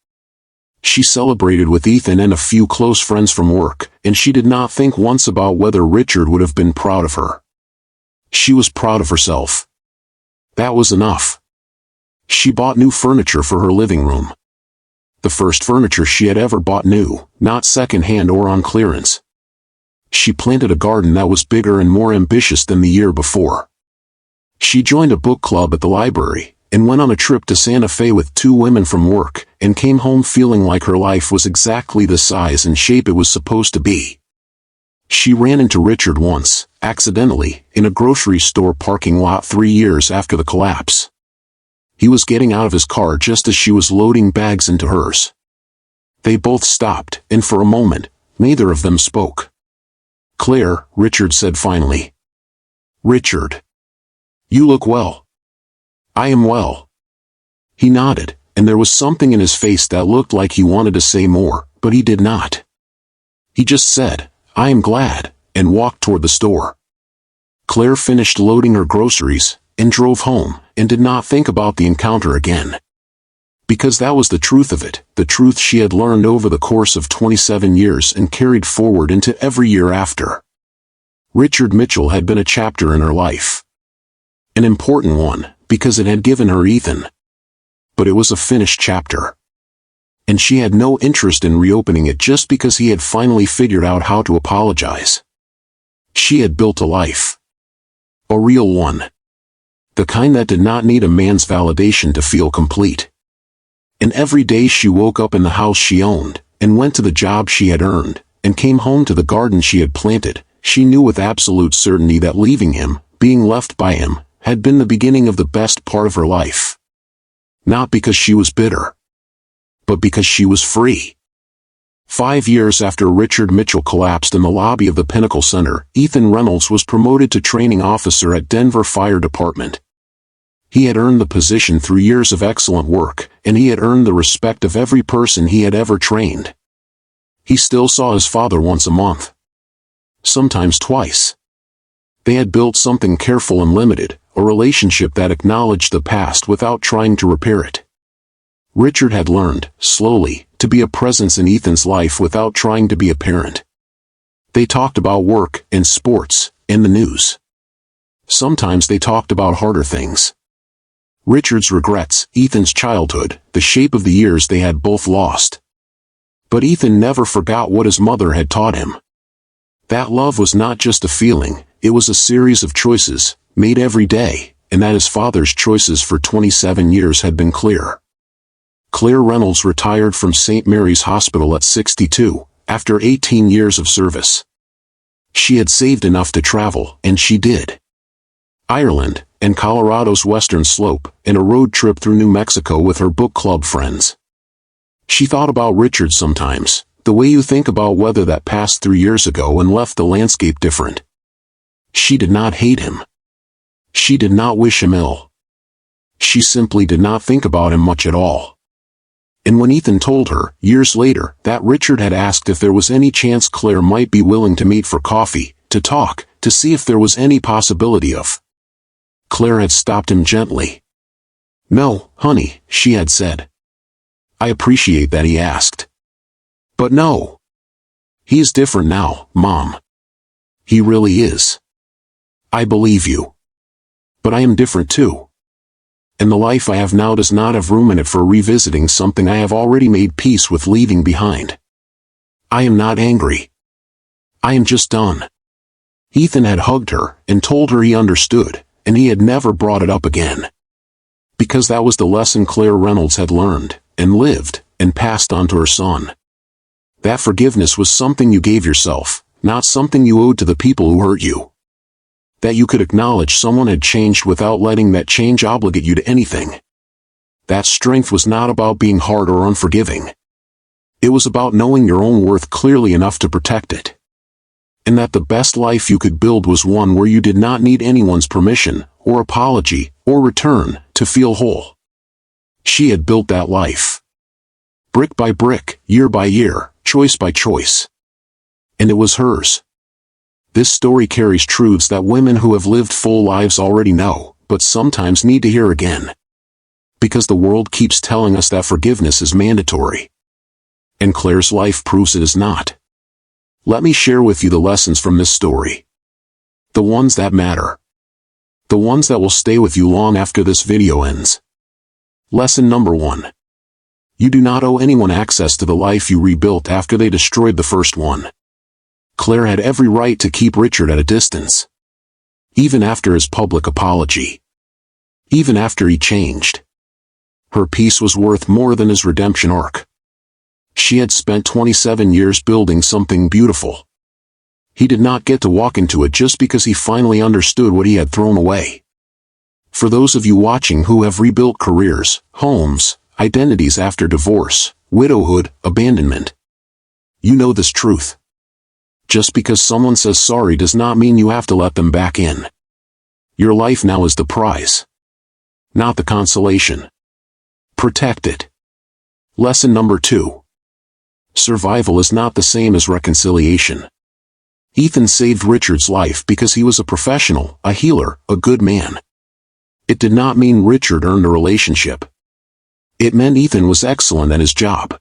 She celebrated with Ethan and a few close friends from work, and she did not think once about whether Richard would have been proud of her. She was proud of herself. That was enough. She bought new furniture for her living room. The first furniture she had ever bought new, not second-hand or on clearance. She planted a garden that was bigger and more ambitious than the year before. She joined a book club at the library, and went on a trip to Santa Fe with 2 women from work, and came home feeling like her life was exactly the size and shape it was supposed to be. She ran into Richard once, accidentally, in a grocery store parking lot 3 years after the collapse. He was getting out of his car just as she was loading bags into hers. They both stopped, and for a moment, neither of them spoke. "Claire," Richard said finally. "Richard. You look well." "I am well." He nodded, and there was something in his face that looked like he wanted to say more, but he did not. He just said, "I am glad," and walked toward the store. Claire finished loading her groceries, and drove home, and did not think about the encounter again. Because that was the truth of it, the truth she had learned over the course of 27 years and carried forward into every year after. Richard Mitchell had been a chapter in her life. An important one, because it had given her Ethan. But it was a finished chapter. And she had no interest in reopening it just because he had finally figured out how to apologize. She had built a life. A real one. The kind that did not need a man's validation to feel complete. And every day she woke up in the house she owned, and went to the job she had earned, and came home to the garden she had planted, she knew with absolute certainty that leaving him, being left by him, had been the beginning of the best part of her life. Not because she was bitter, but because she was free. 5 years after Richard Mitchell collapsed in the lobby of the Pinnacle Center, Ethan Reynolds was promoted to training officer at Denver Fire Department. He had earned the position through years of excellent work, and he had earned the respect of every person he had ever trained. He still saw his father once a month. Sometimes twice. They had built something careful and limited, a relationship that acknowledged the past without trying to repair it. Richard had learned, slowly, to be a presence in Ethan's life without trying to be a parent. They talked about work, and sports, and the news. Sometimes they talked about harder things. Richard's regrets, Ethan's childhood, the shape of the years they had both lost. But Ethan never forgot what his mother had taught him. That love was not just a feeling, it was a series of choices, made every day, and that his father's choices for 27 years had been clear. Claire Reynolds retired from St. Mary's Hospital at 62, after 18 years of service. She had saved enough to travel, and she did. Ireland, and Colorado's western slope, and a road trip through New Mexico with her book club friends. She thought about Richard sometimes, the way you think about weather that passed 3 years ago and left the landscape different. She did not hate him. She did not wish him ill. She simply did not think about him much at all. And when Ethan told her, years later, that Richard had asked if there was any chance Claire might be willing to meet for coffee, to talk, to see if there was any possibility of. Claire had stopped him gently. "No, honey," she had said. "I appreciate that he asked. But no. He is different now, Mom. He really is. I believe you. But I am different too. And the life I have now does not have room in it for revisiting something I have already made peace with leaving behind. I am not angry. I am just done." Ethan had hugged her and told her he understood, and he had never brought it up again. Because that was the lesson Claire Reynolds had learned, and lived, and passed on to her son. That forgiveness was something you gave yourself, not something you owed to the people who hurt you. That you could acknowledge someone had changed without letting that change obligate you to anything. That strength was not about being hard or unforgiving. It was about knowing your own worth clearly enough to protect it. And that the best life you could build was one where you did not need anyone's permission, or apology, or return, to feel whole. She had built that life. Brick by brick, year by year, choice by choice. And it was hers. This story carries truths that women who have lived full lives already know, but sometimes need to hear again. Because the world keeps telling us that forgiveness is mandatory. And Claire's life proves it is not. Let me share with you the lessons from this story. The ones that matter. The ones that will stay with you long after this video ends. Lesson number 1. You do not owe anyone access to the life you rebuilt after they destroyed the first one. Claire had every right to keep Richard at a distance. Even after his public apology. Even after he changed. Her peace was worth more than his redemption arc. She had spent 27 years building something beautiful. He did not get to walk into it just because he finally understood what he had thrown away. For those of you watching who have rebuilt careers, homes, identities after divorce, widowhood, abandonment, you know this truth. Just because someone says sorry does not mean you have to let them back in. Your life now is the prize, not the consolation. Protect it. Lesson number 2. Survival is not the same as reconciliation. Ethan saved Richard's life because he was a professional, a healer, a good man. It did not mean Richard earned a relationship. It meant Ethan was excellent at his job.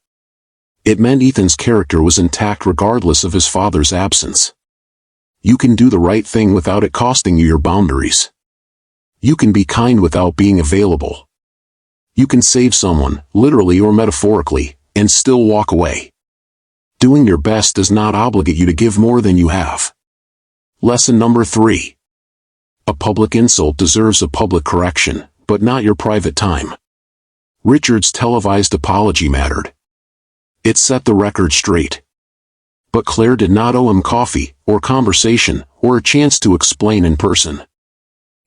It meant Ethan's character was intact regardless of his father's absence. You can do the right thing without it costing you your boundaries. You can be kind without being available. You can save someone, literally or metaphorically, and still walk away. Doing your best does not obligate you to give more than you have. Lesson number 3. A public insult deserves a public correction, but not your private time. Richard's televised apology mattered. It set the record straight. But Claire did not owe him coffee, or conversation, or a chance to explain in person.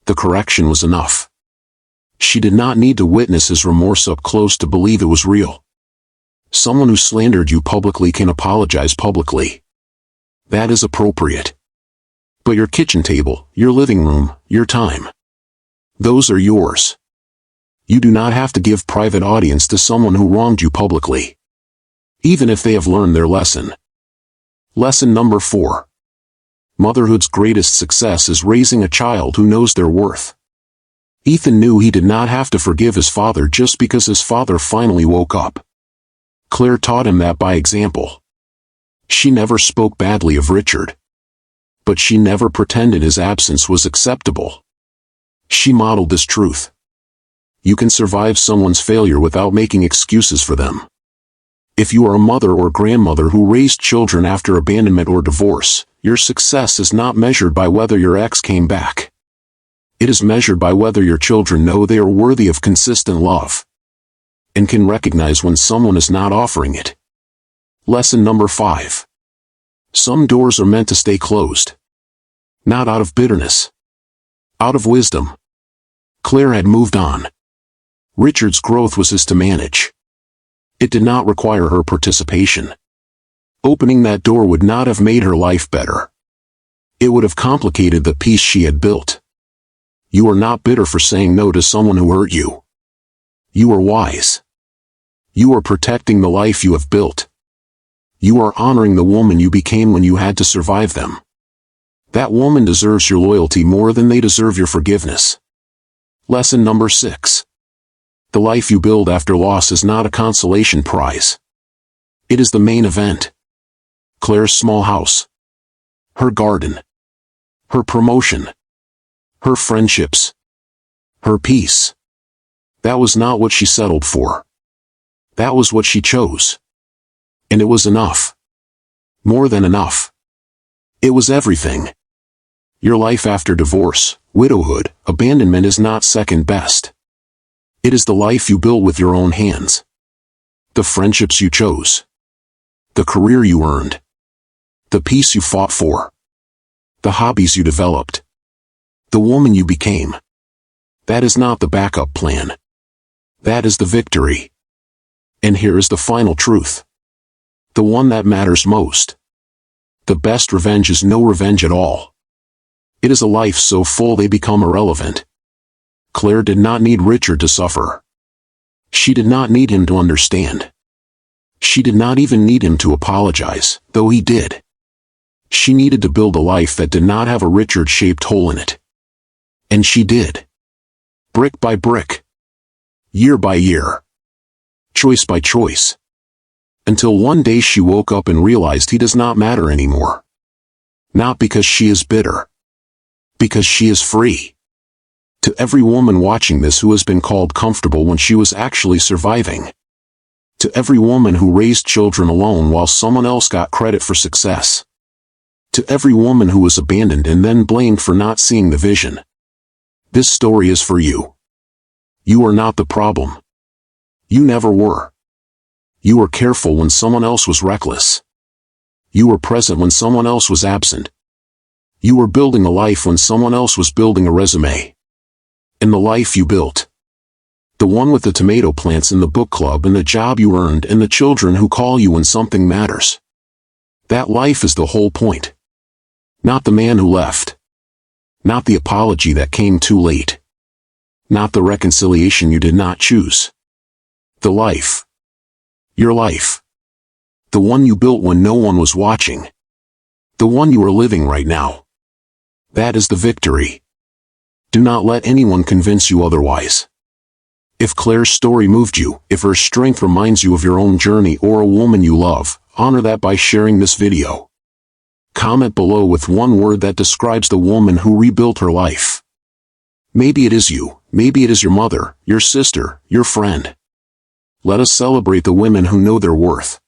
The correction was enough. She did not need to witness his remorse up close to believe it was real. Someone who slandered you publicly can apologize publicly. That is appropriate. But your kitchen table, your living room, your time, those are yours. You do not have to give private audience to someone who wronged you publicly, even if they have learned their lesson. Lesson number 4. Motherhood's greatest success is raising a child who knows their worth. Ethan knew he did not have to forgive his father just because his father finally woke up. Claire taught him that by example. She never spoke badly of Richard. But she never pretended his absence was acceptable. She modeled this truth. You can survive someone's failure without making excuses for them. If you are a mother or grandmother who raised children after abandonment or divorce, your success is not measured by whether your ex came back. It is measured by whether your children know they are worthy of consistent love, and can recognize when someone is not offering it. Lesson number 5. Some doors are meant to stay closed. Not out of bitterness. Out of wisdom. Claire had moved on. Richard's growth was his to manage. It did not require her participation. Opening that door would not have made her life better. It would have complicated the peace she had built. You are not bitter for saying no to someone who hurt you. You are wise. You are protecting the life you have built. You are honoring the woman you became when you had to survive them. That woman deserves your loyalty more than they deserve your forgiveness. Lesson number 6. The life you build after loss is not a consolation prize. It is the main event. Claire's small house. Her garden. Her promotion. Her friendships. Her peace. That was not what she settled for. That was what she chose. And it was enough. More than enough. It was everything. Your life after divorce, widowhood, abandonment is not second best. It is the life you built with your own hands. The friendships you chose. The career you earned. The peace you fought for. The hobbies you developed. The woman you became. That is not the backup plan. That is the victory. And here is the final truth. The one that matters most. The best revenge is no revenge at all. It is a life so full they become irrelevant. Claire did not need Richard to suffer. She did not need him to understand. She did not even need him to apologize, though he did. She needed to build a life that did not have a Richard-shaped hole in it. And she did. Brick by brick. Year by year. Choice by choice. Until one day she woke up and realized he does not matter anymore. Not because she is bitter. Because she is free. To every woman watching this who has been called comfortable when she was actually surviving. To every woman who raised children alone while someone else got credit for success. To every woman who was abandoned and then blamed for not seeing the vision. This story is for you. You are not the problem. You never were. You were careful when someone else was reckless. You were present when someone else was absent. You were building a life when someone else was building a resume. And the life you built. The one with the tomato plants in the book club and the job you earned and the children who call you when something matters. That life is the whole point. Not the man who left. Not the apology that came too late. Not the reconciliation you did not choose. The life. Your life. The one you built when no one was watching. The one you are living right now. That is the victory. Do not let anyone convince you otherwise. If Claire's story moved you, if her strength reminds you of your own journey or a woman you love, honor that by sharing this video. Comment below with one word that describes the woman who rebuilt her life. Maybe it is you, maybe it is your mother, your sister, your friend. Let us celebrate the women who know their worth.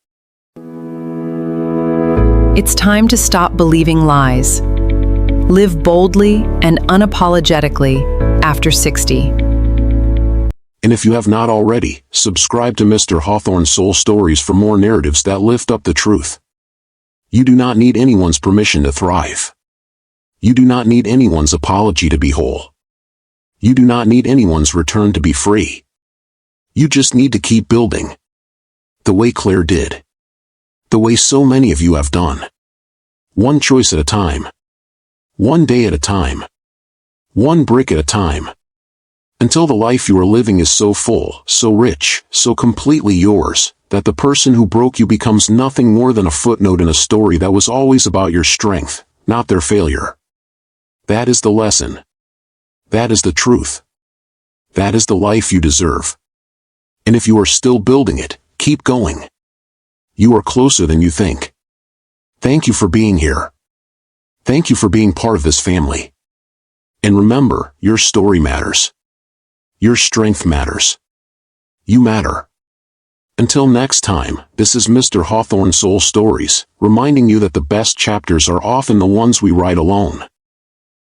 It's time to stop believing lies. Live boldly and unapologetically after 60. And if you have not already, subscribe to Mr. Hawthorne's Soul Stories for more narratives that lift up the truth. You do not need anyone's permission to thrive. You do not need anyone's apology to be whole. You do not need anyone's return to be free. You just need to keep building. The way Claire did. The way so many of you have done. One choice at a time. One day at a time. One brick at a time. Until the life you are living is so full, so rich, so completely yours, that the person who broke you becomes nothing more than a footnote in a story that was always about your strength, not their failure. That is the lesson. That is the truth. That is the life you deserve. And if you are still building it, keep going. You are closer than you think. Thank you for being here. Thank you for being part of this family. And remember, your story matters. Your strength matters. You matter. Until next time, this is Mr. Hawthorne's Soul Stories, reminding you that the best chapters are often the ones we write alone.